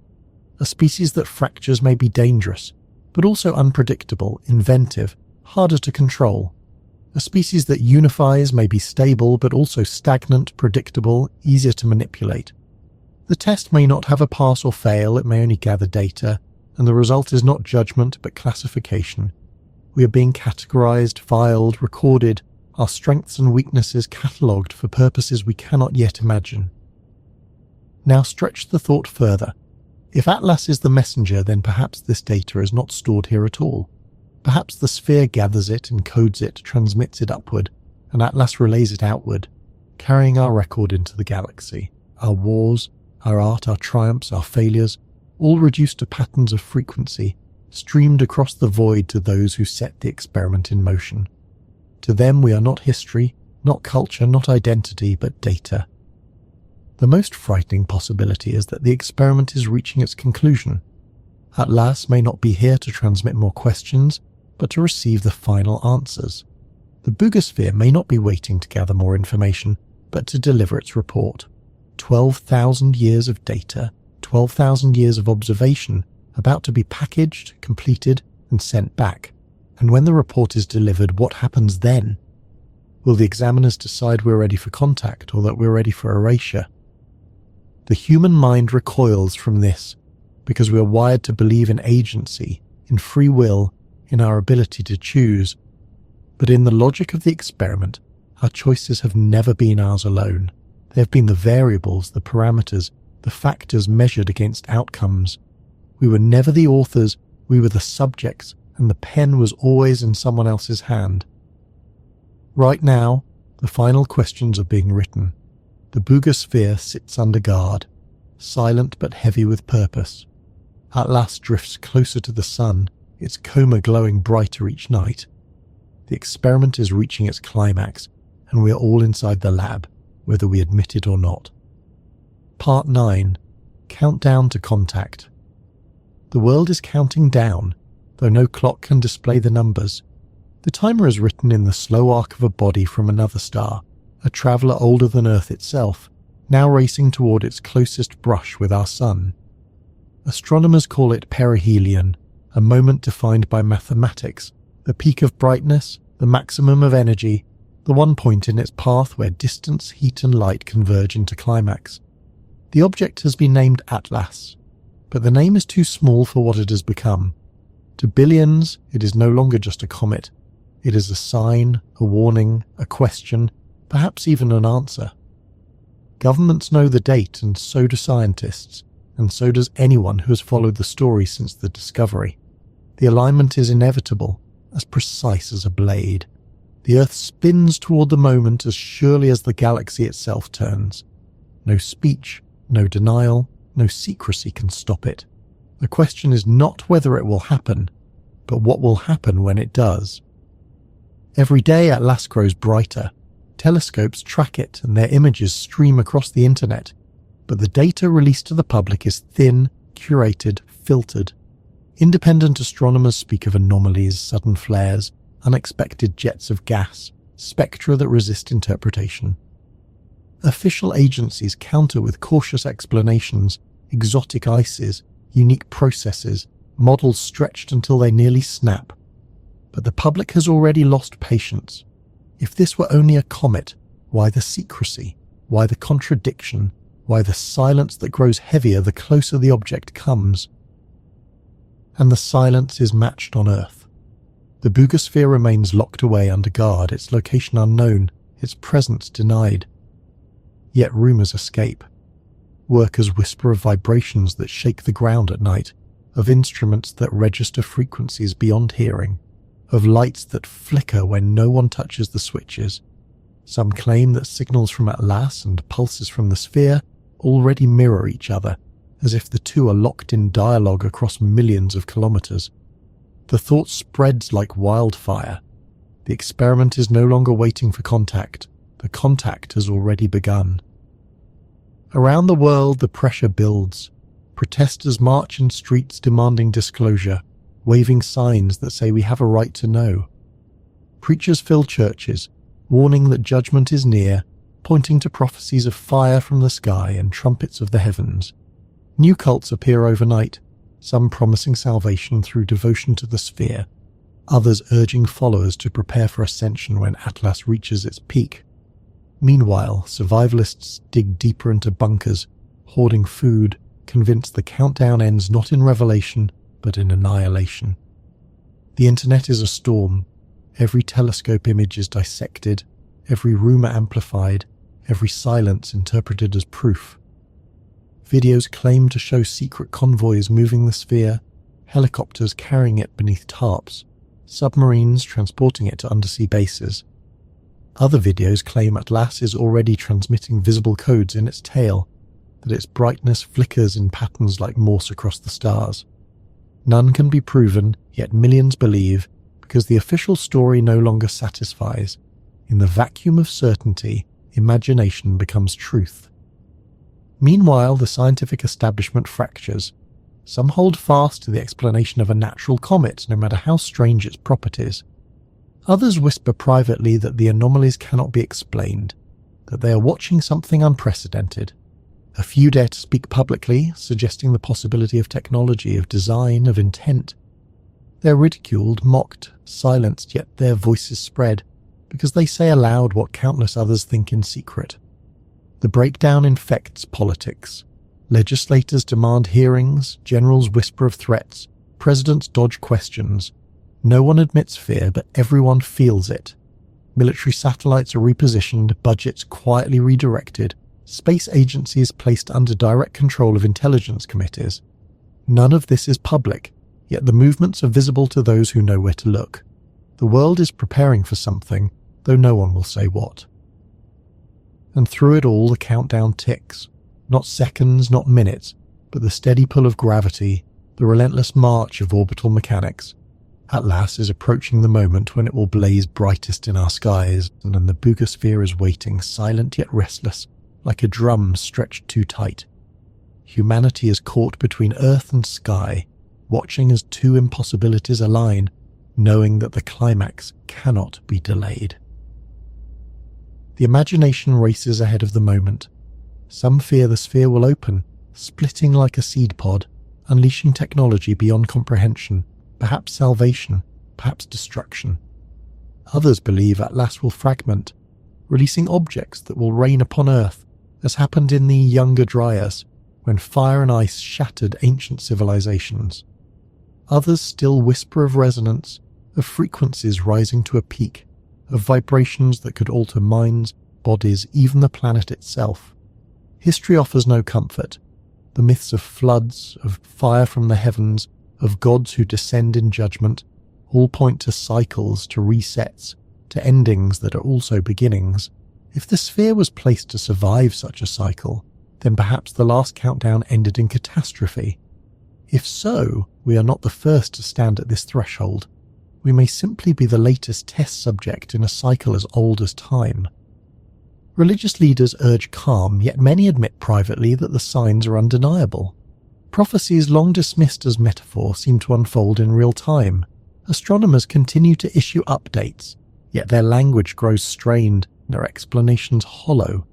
A species that fractures may be dangerous, but also unpredictable, inventive, harder to control. A species that unifies may be stable, but also stagnant, predictable, easier to manipulate. The test may not have a pass or fail, it may only gather data, and the result is not judgment but classification. We are being categorized, filed, recorded, our strengths and weaknesses catalogued for purposes we cannot yet imagine. Now stretch the thought further. If Atlas is the messenger, then perhaps this data is not stored here at all. Perhaps the sphere gathers it, encodes it, transmits it upward, and Atlas relays it outward, carrying our record into the galaxy. Our wars, our art, our triumphs, our failures, all reduced to patterns of frequency, streamed across the void to those who set the experiment in motion. To them we are not history, not culture, not identity, but data. The most frightening possibility is that the experiment is reaching its conclusion. Atlas may not be here to transmit more questions, but to receive the final answers. The boogosphere may not be waiting to gather more information, but to deliver its report. 12,000 years of data, 12,000 years of observation, about to be packaged, completed, and sent back. And when the report is delivered, what happens then? Will the examiners decide we're ready for contact or that we're ready for erasure? The human mind recoils from this because we are wired to believe in agency, in free will, in our ability to choose. But in the logic of the experiment, our choices have never been ours alone. They have been the variables, the parameters, the factors measured against outcomes. We were never the authors, we were the subjects, and the pen was always in someone else's hand. Right now, the final questions are being written. The boogosphere sits under guard, silent but heavy with purpose. Atlas drifts closer to the sun, its coma glowing brighter each night. The experiment is reaching its climax, and we are all inside the lab, whether we admit it or not. Part 9. Countdown to contact. The world is counting down, though no clock can display the numbers. The timer is written in the slow arc of a body from another star, a traveller older than Earth itself, now racing toward its closest brush with our Sun. Astronomers call it perihelion, a moment defined by mathematics, the peak of brightness, the maximum of energy, the one point in its path where distance, heat and light converge into climax. The object has been named Atlas, but the name is too small for what it has become. To billions, it is no longer just a comet. It is a sign, a warning, a question, perhaps even an answer. Governments know the date, and so do scientists, and so does anyone who has followed the story since the discovery. The alignment is inevitable, as precise as a blade. The Earth spins toward the moment as surely as the galaxy itself turns. No speech, no denial, no secrecy can stop it. The question is not whether it will happen, but what will happen when it does. Every day Atlas grows brighter. Telescopes track it and their images stream across the internet, but the data released to the public is thin, curated, filtered. Independent astronomers speak of anomalies, sudden flares, unexpected jets of gas, spectra that resist interpretation. Official agencies counter with cautious explanations, exotic ices, unique processes, models stretched until they nearly snap. But the public has already lost patience. If this were only a comet, why the secrecy? Why the contradiction? Why the silence that grows heavier the closer the object comes? And the silence is matched on Earth. The boogosphere remains locked away under guard, its location unknown, its presence denied. Yet rumours escape. Workers whisper of vibrations that shake the ground at night, of instruments that register frequencies beyond hearing, of lights that flicker when no one touches the switches. Some claim that signals from Atlas and pulses from the sphere already mirror each other, as if the two are locked in dialogue across millions of kilometers. The thought spreads like wildfire. The experiment is no longer waiting for contact. The contact has already begun. Around the world, the pressure builds. Protesters march in streets demanding disclosure, waving signs that say we have a right to know. Preachers fill churches, warning that judgment is near, pointing to prophecies of fire from the sky and trumpets of the heavens. New cults appear overnight, some promising salvation through devotion to the sphere, others urging followers to prepare for ascension when Atlas reaches its peak. Meanwhile, survivalists dig deeper into bunkers, hoarding food, convinced the countdown ends not in revelation, but in annihilation. The internet is a storm. Every telescope image is dissected, every rumour amplified, every silence interpreted as proof. Videos claim to show secret convoys moving the sphere, helicopters carrying it beneath tarps, submarines transporting it to undersea bases. Other videos claim Atlas is already transmitting visible codes in its tail, that its brightness flickers in patterns like Morse across the stars. None can be proven, yet millions believe, because the official story no longer satisfies. In the vacuum of certainty, imagination becomes truth. Meanwhile, the scientific establishment fractures. Some hold fast to the explanation of a natural comet, no matter how strange its properties. Others whisper privately that the anomalies cannot be explained, that they are watching something unprecedented. A few dare to speak publicly, suggesting the possibility of technology, of design, of intent. They're ridiculed, mocked, silenced, yet their voices spread, because they say aloud what countless others think in secret. The breakdown infects politics. Legislators demand hearings, generals whisper of threats, presidents dodge questions. No one admits fear, but everyone feels it. Military satellites are repositioned, budgets quietly redirected, space agencies placed under direct control of intelligence committees. None of this is public, yet the movements are visible to those who know where to look. The world is preparing for something, though no one will say what. And through it all, the countdown ticks. Not seconds, not minutes, but the steady pull of gravity, the relentless march of orbital mechanics. Atlas is approaching the moment when it will blaze brightest in our skies, and then the boogosphere is waiting, silent yet restless, like a drum stretched too tight. Humanity is caught between earth and sky, watching as two impossibilities align, knowing that the climax cannot be delayed. The imagination races ahead of the moment. Some fear the sphere will open, splitting like a seed pod, unleashing technology beyond comprehension, perhaps salvation, perhaps destruction. Others believe Atlas will fragment, releasing objects that will rain upon Earth, as happened in the Younger Dryas, when fire and ice shattered ancient civilizations. Others still whisper of resonance, of frequencies rising to a peak, of vibrations that could alter minds, bodies, even the planet itself. History offers no comfort. The myths of floods, of fire from the heavens, of gods who descend in judgment, all point to cycles, to resets, to endings that are also beginnings. If the sphere was placed to survive such a cycle, then perhaps the last countdown ended in catastrophe. If so, we are not the first to stand at this threshold. We may simply be the latest test subject in a cycle as old as time. Religious leaders urge calm, yet many admit privately that the signs are undeniable. Prophecies long dismissed as metaphor seem to unfold in real time. Astronomers continue to issue updates, yet their language grows strained, their explanations hollow.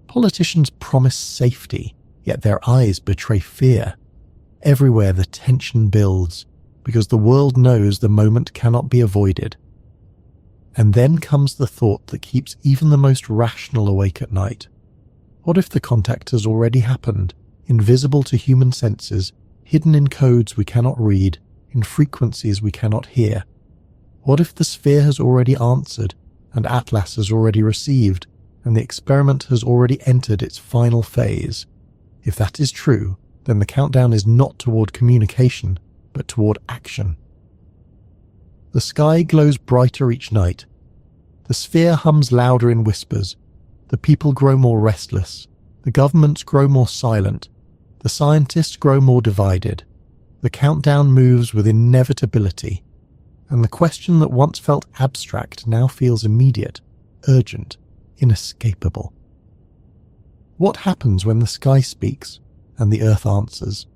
Politicians promise safety, yet their eyes betray fear. Everywhere the tension builds, because the world knows the moment cannot be avoided. And then comes the thought that keeps even the most rational awake at night. What if the contact has already happened, invisible to human senses, hidden in codes we cannot read, in frequencies we cannot hear? What if the sphere has already answered, and Atlas has already received, and the experiment has already entered its final phase? If that is true, then the countdown is not toward communication, but toward action. The sky glows brighter each night. The sphere hums louder in whispers. The people grow more restless. The governments grow more silent. The scientists grow more divided. The countdown moves with inevitability. And the question that once felt abstract now feels immediate, urgent, inescapable. What happens when the sky speaks and the earth answers?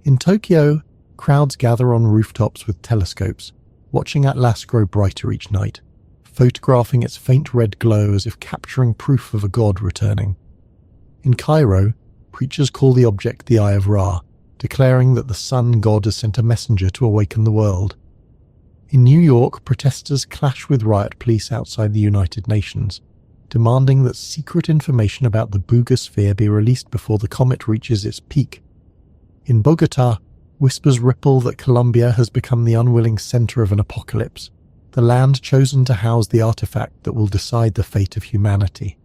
In Tokyo, crowds gather on rooftops with telescopes, watching Atlas grow brighter each night, photographing its faint red glow as if capturing proof of a god returning. In Cairo, preachers call the object the Eye of Ra, declaring that the sun god has sent a messenger to awaken the world. In New York, protesters clash with riot police outside the United Nations, demanding that secret information about the Booga sphere be released before the comet reaches its peak. In Bogota, whispers ripple that Colombia has become the unwilling center of an apocalypse, the land chosen to house the artifact that will decide the fate of humanity.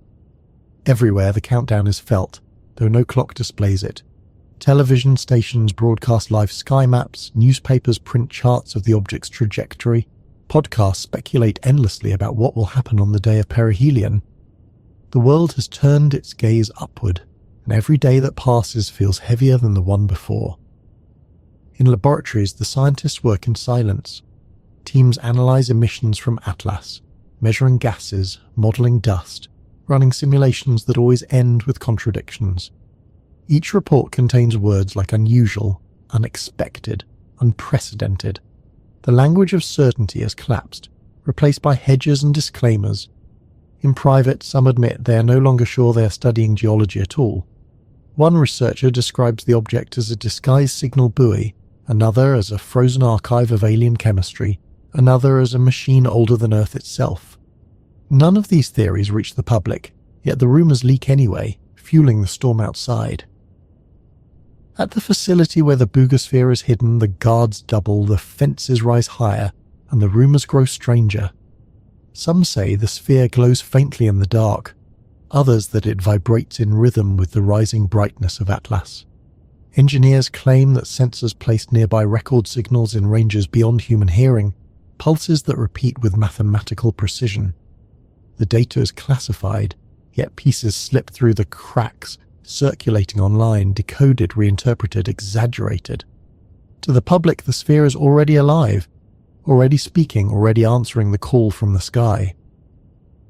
Everywhere the countdown is felt, though no clock displays it. Television stations broadcast live sky maps, newspapers print charts of the object's trajectory, podcasts speculate endlessly about what will happen on the day of perihelion. The world has turned its gaze upward, and every day that passes feels heavier than the one before. In laboratories, the scientists work in silence. Teams analyze emissions from Atlas, measuring gases, modeling dust, running simulations that always end with contradictions. Each report contains words like unusual, unexpected, unprecedented. The language of certainty has collapsed, replaced by hedges and disclaimers. In private, some admit they are no longer sure they are studying geology at all. One researcher describes the object as a disguised signal buoy, another as a frozen archive of alien chemistry, another as a machine older than Earth itself. None of these theories reach the public, yet the rumours leak anyway, fueling the storm outside. At the facility where the Boogosphere is hidden, the guards double, the fences rise higher, and the rumours grow stranger. Some say the sphere glows faintly in the dark, others that it vibrates in rhythm with the rising brightness of Atlas. Engineers claim that sensors placed nearby record signals in ranges beyond human hearing, pulses that repeat with mathematical precision. The data is classified, yet pieces slip through the cracks, circulating online, decoded, reinterpreted, exaggerated. To the public, the sphere is already alive, already speaking, already answering the call from the sky.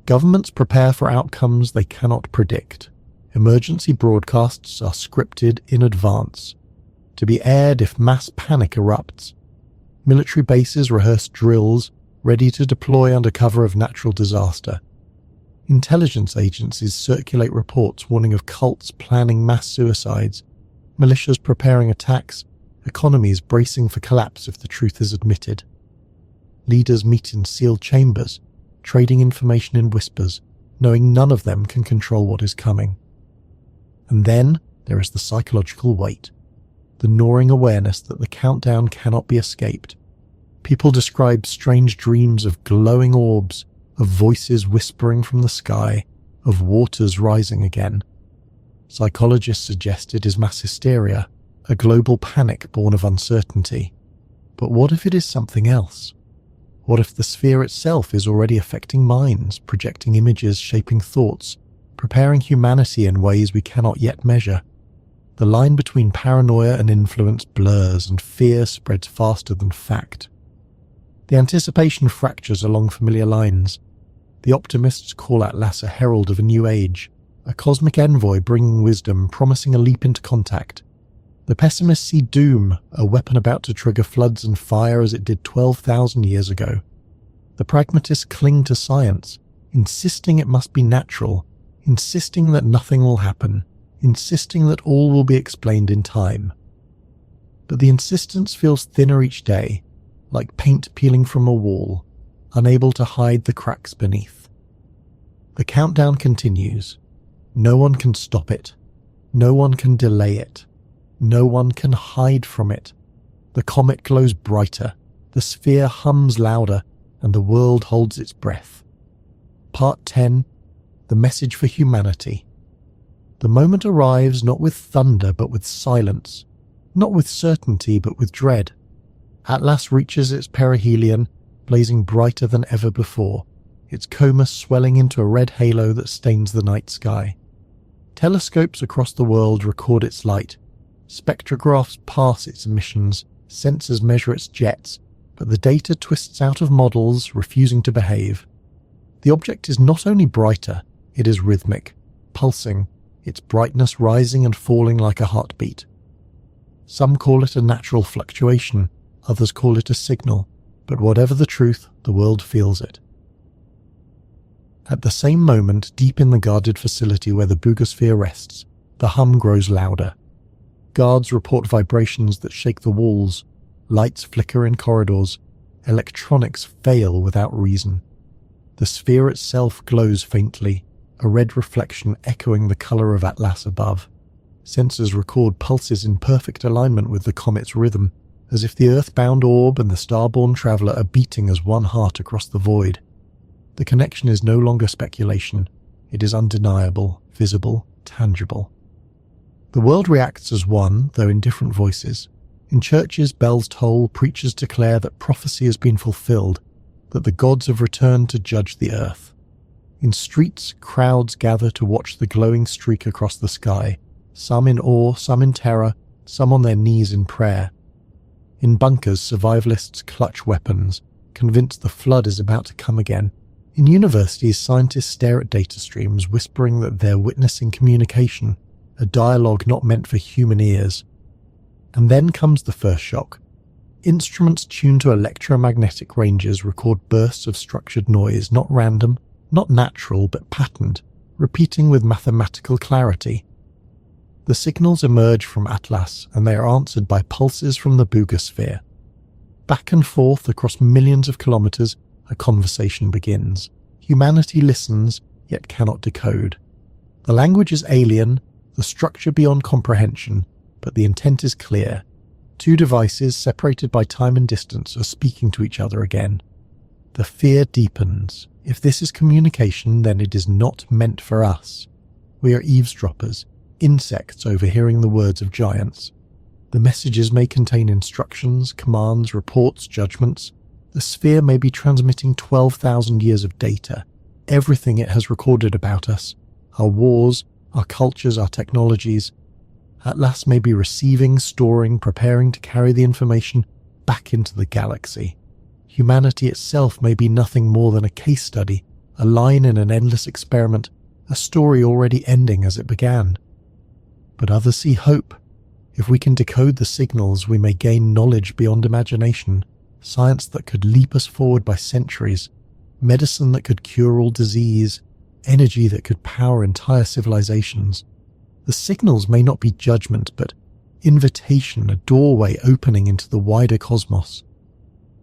Governments prepare for outcomes they cannot predict. Emergency broadcasts are scripted in advance, to be aired if mass panic erupts. Military bases rehearse drills, ready to deploy under cover of natural disaster. Intelligence agencies circulate reports warning of cults planning mass suicides, militias preparing attacks, economies bracing for collapse if the truth is admitted. Leaders meet in sealed chambers, trading information in whispers, knowing none of them can control what is coming. And then there is the psychological weight, the gnawing awareness that the countdown cannot be escaped. People describe strange dreams of glowing orbs, of voices whispering from the sky, of waters rising again. Psychologists suggest it is mass hysteria, a global panic born of uncertainty. But what if it is something else? What if the sphere itself is already affecting minds, projecting images, shaping thoughts, preparing humanity in ways we cannot yet measure? The line between paranoia and influence blurs, and fear spreads faster than fact. The anticipation fractures along familiar lines. The optimists call Atlas a herald of a new age, a cosmic envoy bringing wisdom, promising a leap into contact. The pessimists see doom, a weapon about to trigger floods and fire as it did 12,000 years ago. The pragmatists cling to science, insisting it must be natural, insisting that nothing will happen, insisting that all will be explained in time. But the insistence feels thinner each day, like paint peeling from a wall, unable to hide the cracks beneath. The countdown continues. No one can stop it. No one can delay it. No one can hide from it. The comet glows brighter, the sphere hums louder, and the world holds its breath. Part 10. The Message for Humanity. The moment arrives not with thunder but with silence, not with certainty but with dread. Atlas reaches its perihelion, blazing brighter than ever before, its coma swelling into a red halo that stains the night sky. Telescopes across the world record its light. Spectrographs pass its emissions, sensors measure its jets, but the data twists out of models, refusing to behave. The object is not only brighter, it is rhythmic, pulsing, its brightness rising and falling like a heartbeat. Some call it a natural fluctuation, others call it a signal, but whatever the truth, the world feels it. At the same moment, deep in the guarded facility where the boogosphere rests, the hum grows louder. Guards report vibrations that shake the walls, lights flicker in corridors, electronics fail without reason. The sphere itself glows faintly, a red reflection echoing the colour of Atlas above. Sensors record pulses in perfect alignment with the comet's rhythm, as if the earthbound orb and the starborn traveller are beating as one heart across the void. The connection is no longer speculation, it is undeniable, visible, tangible. The world reacts as one, though in different voices. In churches, bells toll, preachers declare that prophecy has been fulfilled, that the gods have returned to judge the earth. In streets, crowds gather to watch the glowing streak across the sky, some in awe, some in terror, some on their knees in prayer. In bunkers, survivalists clutch weapons, convinced the flood is about to come again. In universities, scientists stare at data streams, whispering that they're witnessing communication, a dialogue not meant for human ears. And then comes the first shock. Instruments tuned to electromagnetic ranges record bursts of structured noise, not random, not natural, but patterned, repeating with mathematical clarity. The signals emerge from Atlas, and they are answered by pulses from the boogosphere. Back and forth across millions of kilometers, a conversation begins. Humanity listens, yet cannot decode. The language is alien, the structure beyond comprehension, but the intent is clear. Two devices, separated by time and distance, are speaking to each other again. The fear deepens. If this is communication, then it is not meant for us. We are eavesdroppers, insects overhearing the words of giants. The messages may contain instructions, commands, reports, judgments. The sphere may be transmitting 12,000 years of data, everything it has recorded about us, our wars, our cultures, our technologies. Atlas may be receiving, storing, preparing to carry the information back into the galaxy. Humanity itself may be nothing more than a case study, a line in an endless experiment, a story already ending as it began. But others see hope. If we can decode the signals, we may gain knowledge beyond imagination, science that could leap us forward by centuries, medicine that could cure all disease, energy that could power entire civilizations. The signals may not be judgment, but invitation, a doorway opening into the wider cosmos.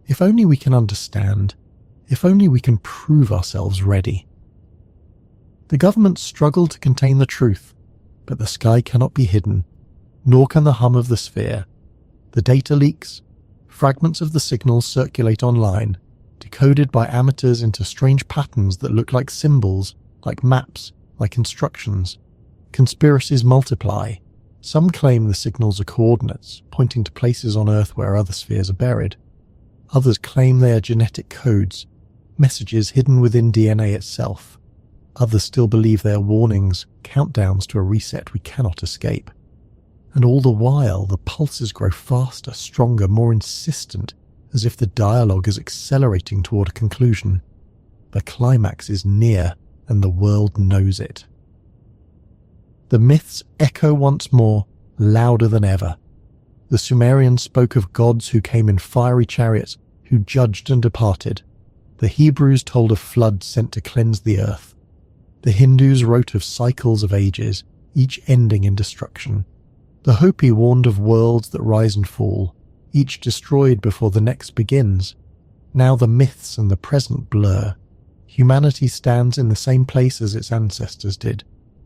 If only we can understand, if only we can prove ourselves ready. The governments struggle to contain the truth, but the sky cannot be hidden, nor can the hum of the sphere. The data leaks. Fragments of the signals circulate online, decoded by amateurs into strange patterns that look like symbols, like maps, like instructions. Conspiracies multiply. Some claim the signals are coordinates, pointing to places on Earth where other spheres are buried. Others claim they are genetic codes, messages hidden within DNA itself. Others still believe they are warnings, countdowns to a reset we cannot escape. And all the while, the pulses grow faster, stronger, more insistent, as if the dialogue is accelerating toward a conclusion. The climax is near, and the world knows it. The myths echo once more, louder than ever. The Sumerians spoke of gods who came in fiery chariots, who judged and departed. The Hebrews told of floods sent to cleanse the earth. The Hindus wrote of cycles of ages, each ending in destruction. The Hopi warned of worlds that rise and fall, each destroyed before the next begins. Now the myths and the present blur. Humanity stands in the same place as its ancestors did,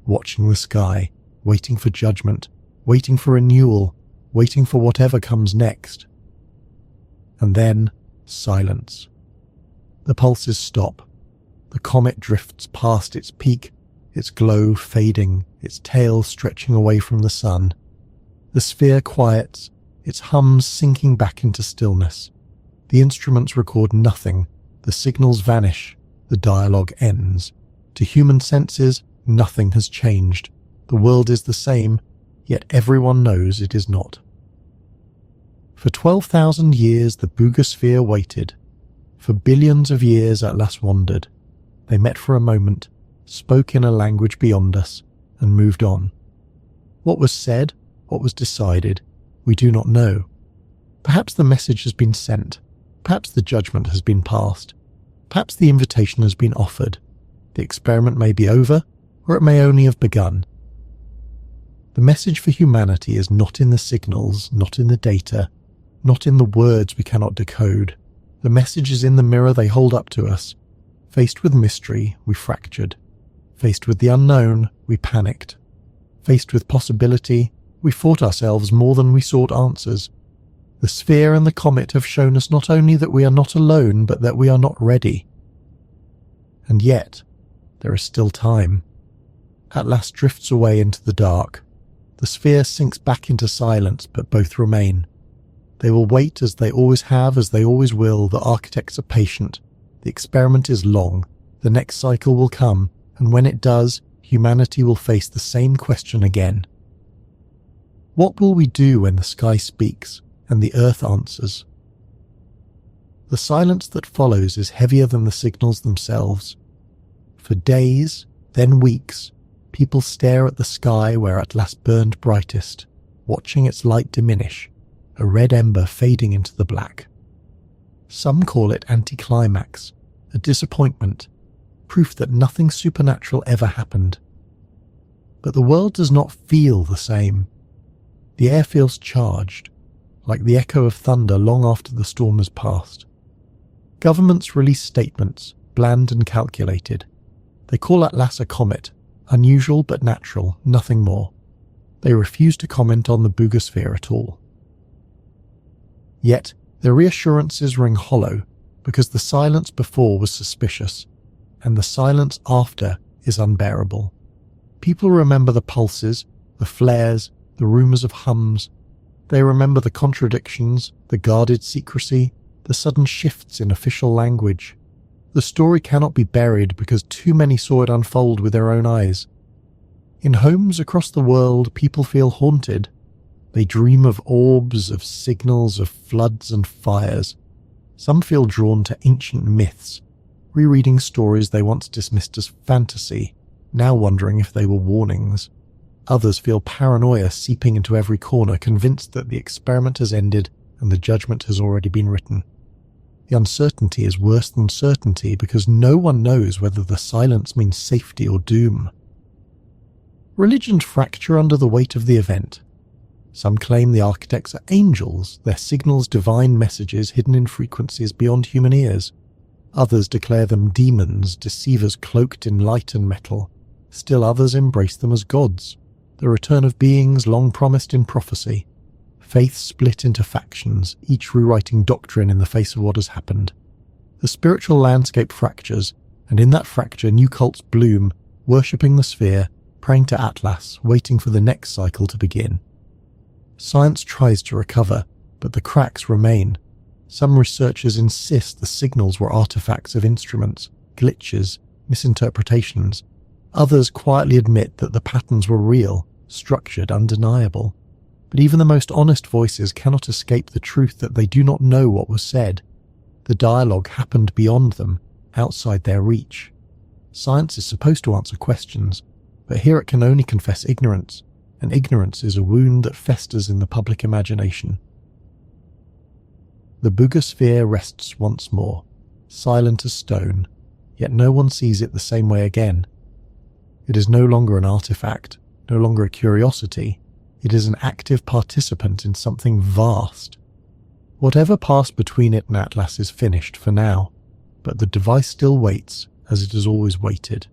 watching the sky, waiting for judgment, waiting for renewal, waiting for whatever comes next. And then, silence. The pulses stop. The comet drifts past its peak, its glow fading, its tail stretching away from the sun. The sphere quiets, its hums sinking back into stillness. The instruments record nothing, the signals vanish, the dialogue ends. To human senses, nothing has changed. The world is the same, yet everyone knows it is not. For 12,000 years the Boogosphere waited. For billions of years Atlas wandered. They met for a moment, spoke in a language beyond us, and moved on. What was said, what was decided, we do not know. Perhaps the message has been sent. Perhaps the judgment has been passed. Perhaps the invitation has been offered. The experiment may be over, or it may only have begun. The message for humanity is not in the signals, not in the data, not in the words we cannot decode. The message is in the mirror they hold up to us. Faced with mystery, we fractured. Faced with the unknown, we panicked. Faced with possibility, we fought ourselves more than we sought answers. The sphere and the comet have shown us not only that we are not alone, but that we are not ready. And yet, there is still time. Atlas drifts away into the dark. The sphere sinks back into silence, but both remain. They will wait as they always have, as they always will. The architects are patient. The experiment is long. The next cycle will come, and when it does, humanity will face the same question again. What will we do when the sky speaks and the earth answers? The silence that follows is heavier than the signals themselves. For days, then weeks, people stare at the sky where Atlas burned brightest, watching its light diminish, a red ember fading into the black. Some call it anticlimax, a disappointment, proof that nothing supernatural ever happened. But the world does not feel the same. The air feels charged, like the echo of thunder long after the storm has passed. Governments release statements, bland and calculated. They call Atlas a comet, unusual but natural, nothing more. They refuse to comment on the Boogosphere at all. Yet, their reassurances ring hollow, because the silence before was suspicious, and the silence after is unbearable. People remember the pulses, the flares, the rumours of hums. They remember the contradictions, the guarded secrecy, the sudden shifts in official language. The story cannot be buried because too many saw it unfold with their own eyes. In homes across the world, people feel haunted. They dream of orbs, of signals, of floods and fires. Some feel drawn to ancient myths, rereading stories they once dismissed as fantasy, now wondering if they were warnings. Others feel paranoia seeping into every corner, convinced that the experiment has ended and the judgment has already been written. The uncertainty is worse than certainty because no one knows whether the silence means safety or doom. Religions fracture under the weight of the event. Some claim the architects are angels, their signals divine messages hidden in frequencies beyond human ears. Others declare them demons, deceivers cloaked in light and metal. Still others embrace them as gods, the return of beings long promised in prophecy. Faith split into factions, each rewriting doctrine in the face of what has happened. The spiritual landscape fractures, and in that fracture new cults bloom, worshipping the sphere, praying to Atlas, waiting for the next cycle to begin. Science tries to recover, but the cracks remain. Some researchers insist the signals were artifacts of instruments, glitches, misinterpretations. Others quietly admit that the patterns were real, structured, undeniable. But even the most honest voices cannot escape the truth that they do not know what was said. The dialogue happened beyond them, outside their reach. Science is supposed to answer questions, but here it can only confess ignorance, and ignorance is a wound that festers in the public imagination. The Boogosphere rests once more, silent as stone, yet no one sees it the same way again. It is no longer an artifact, no longer a curiosity. It is an active participant in something vast. Whatever passed between it and Atlas is finished for now, but the device still waits as it has always waited.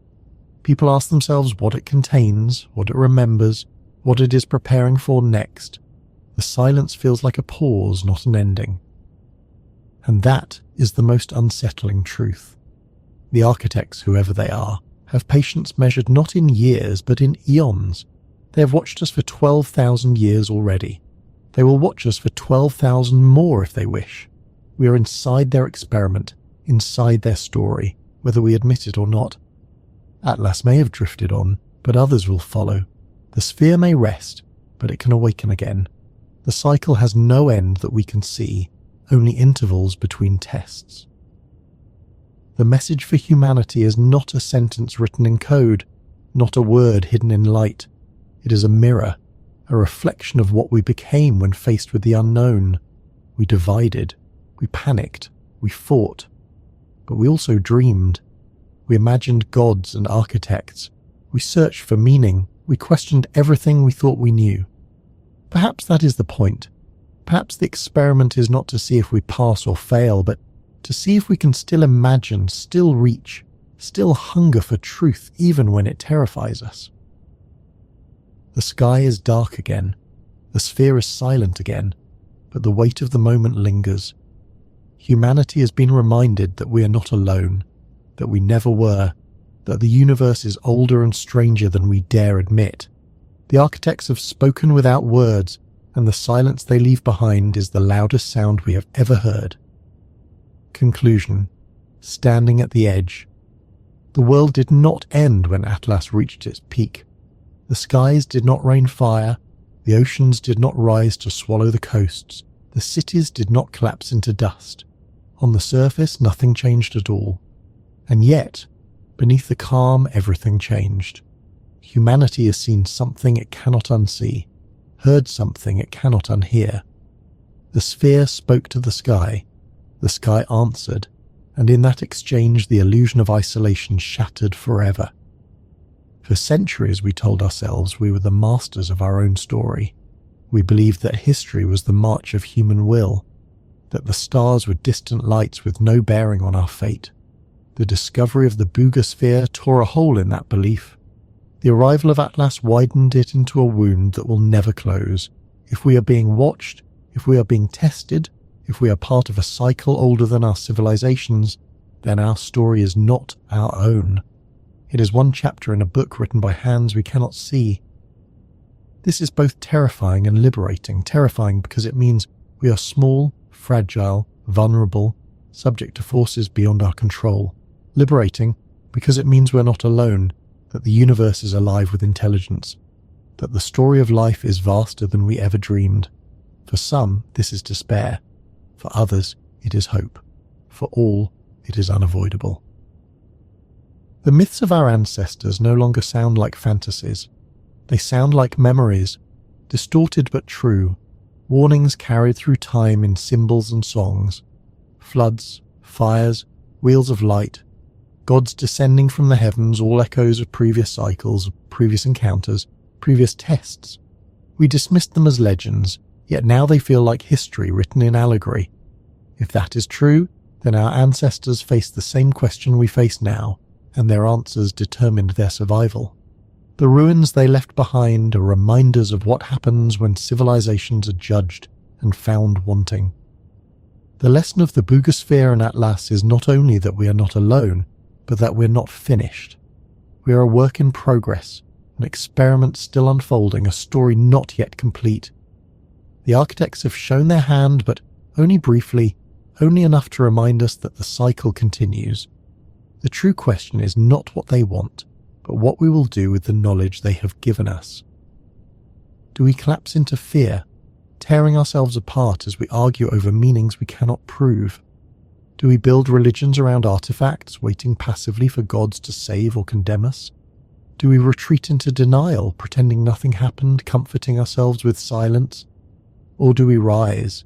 People ask themselves what it contains, what it remembers, what it is preparing for next. The silence feels like a pause, not an ending. And that is the most unsettling truth. The architects, whoever they are, have patience measured not in years but in eons. They have watched us for 12,000 years already. They will watch us for 12,000 more if they wish. We are inside their experiment, inside their story, whether we admit it or not. Atlas may have drifted on, but others will follow. The sphere may rest, but it can awaken again. The cycle has no end that we can see, only intervals between tests. The message for humanity is not a sentence written in code, not a word hidden in light. It is a mirror, a reflection of what we became when faced with the unknown. We divided, we panicked, we fought, but we also dreamed. We imagined gods and architects. We searched for meaning. We questioned everything we thought we knew. Perhaps that is the point. Perhaps the experiment is not to see if we pass or fail, but to see if we can still imagine, still reach, still hunger for truth even when it terrifies us. The sky is dark again. The sphere is silent again, but the weight of the moment lingers. Humanity has been reminded that we are not alone, that we never were, that the universe is older and stranger than we dare admit. The architects have spoken without words, and the silence they leave behind is the loudest sound we have ever heard. Conclusion. Standing at the edge. The world did not end when Atlas reached its peak. The skies did not rain fire, the oceans did not rise to swallow the coasts, the cities did not collapse into dust. On the surface, nothing changed at all. And yet, beneath the calm, everything changed. Humanity has seen something it cannot unsee, heard something it cannot unhear. The sphere spoke to the sky answered, and in that exchange the illusion of isolation shattered forever. For centuries we told ourselves we were the masters of our own story. We believed that history was the march of human will, that the stars were distant lights with no bearing on our fate. The discovery of the Boogosphere tore a hole in that belief. The arrival of Atlas widened it into a wound that will never close. If we are being watched, if we are being tested, if we are part of a cycle older than our civilizations, then our story is not our own. It is one chapter in a book written by hands we cannot see. This is both terrifying and liberating. Terrifying because it means we are small, fragile, vulnerable, subject to forces beyond our control. Liberating because it means we're not alone, that the universe is alive with intelligence, that the story of life is vaster than we ever dreamed. For some, this is despair. For others, it is hope. For all, it is unavoidable. The myths of our ancestors no longer sound like fantasies. They sound like memories, distorted but true, warnings carried through time in symbols and songs. Floods, fires, wheels of light, gods descending from the heavens, all echoes of previous cycles, previous encounters, previous tests. We dismissed them as legends, yet now they feel like history written in allegory. If that is true, then our ancestors faced the same question we face now, and their answers determined their survival. The ruins they left behind are reminders of what happens when civilizations are judged and found wanting. The lesson of the Boogosphere and Atlas is not only that we are not alone, but that we're not finished. We are a work in progress, an experiment still unfolding, a story not yet complete. The architects have shown their hand, but only briefly, only enough to remind us that the cycle continues. The true question is not what they want, but what we will do with the knowledge they have given us. Do we collapse into fear, tearing ourselves apart as we argue over meanings we cannot prove? Do we build religions around artifacts, waiting passively for gods to save or condemn us? Do we retreat into denial, pretending nothing happened, comforting ourselves with silence? Or do we rise?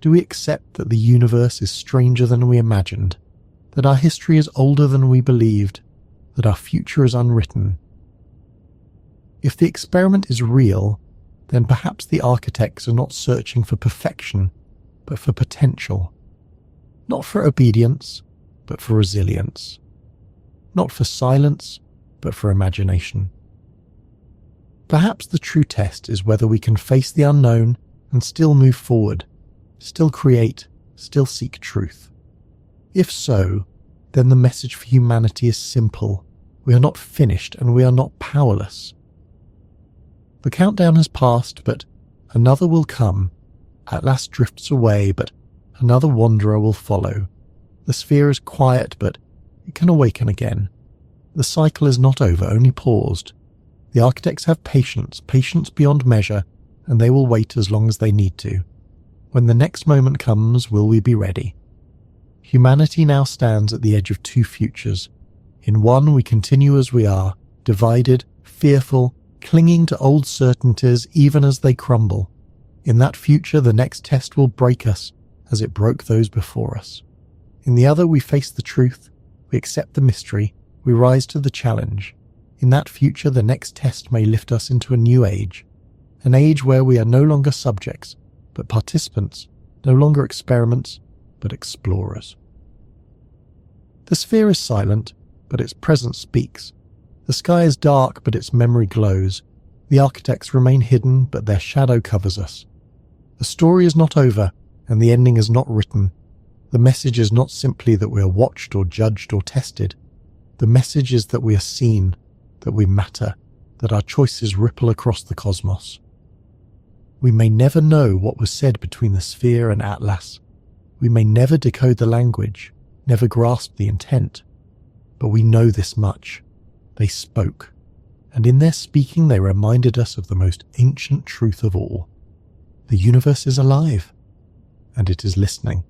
Do we accept that the universe is stranger than we imagined, that our history is older than we believed, that our future is unwritten? If the experiment is real, then perhaps the architects are not searching for perfection, but for potential. Not for obedience, but for resilience. Not for silence, but for imagination. Perhaps the true test is whether we can face the unknown and still move forward, still create, still seek truth. If so, then the message for humanity is simple. We are not finished and we are not powerless. The countdown has passed, but another will come. Atlas drifts away, but another wanderer will follow. The sphere is quiet, but it can awaken again. The cycle is not over, only paused. The architects have patience beyond measure, and they will wait as long as they need to. When the next moment comes, will we be ready? Humanity now stands at the edge of two futures. In one, we continue as we are, divided, fearful, clinging to old certainties even as they crumble. In that future, the next test will break us, as it broke those before us. In the other, we face the truth, we accept the mystery, we rise to the challenge. In that future, the next test may lift us into a new age, an age where we are no longer subjects, but participants, no longer experiments, but explorers. The sphere is silent, but its presence speaks. The sky is dark, but its memory glows. The architects remain hidden, but their shadow covers us. The story is not over, and the ending is not written. The message is not simply that we are watched or judged or tested. The message is that we are seen, that we matter, that our choices ripple across the cosmos. We may never know what was said between the sphere and Atlas. We may never decode the language, never grasp the intent. But we know this much. They spoke, and in their speaking they reminded us of the most ancient truth of all. The universe is alive, and it is listening.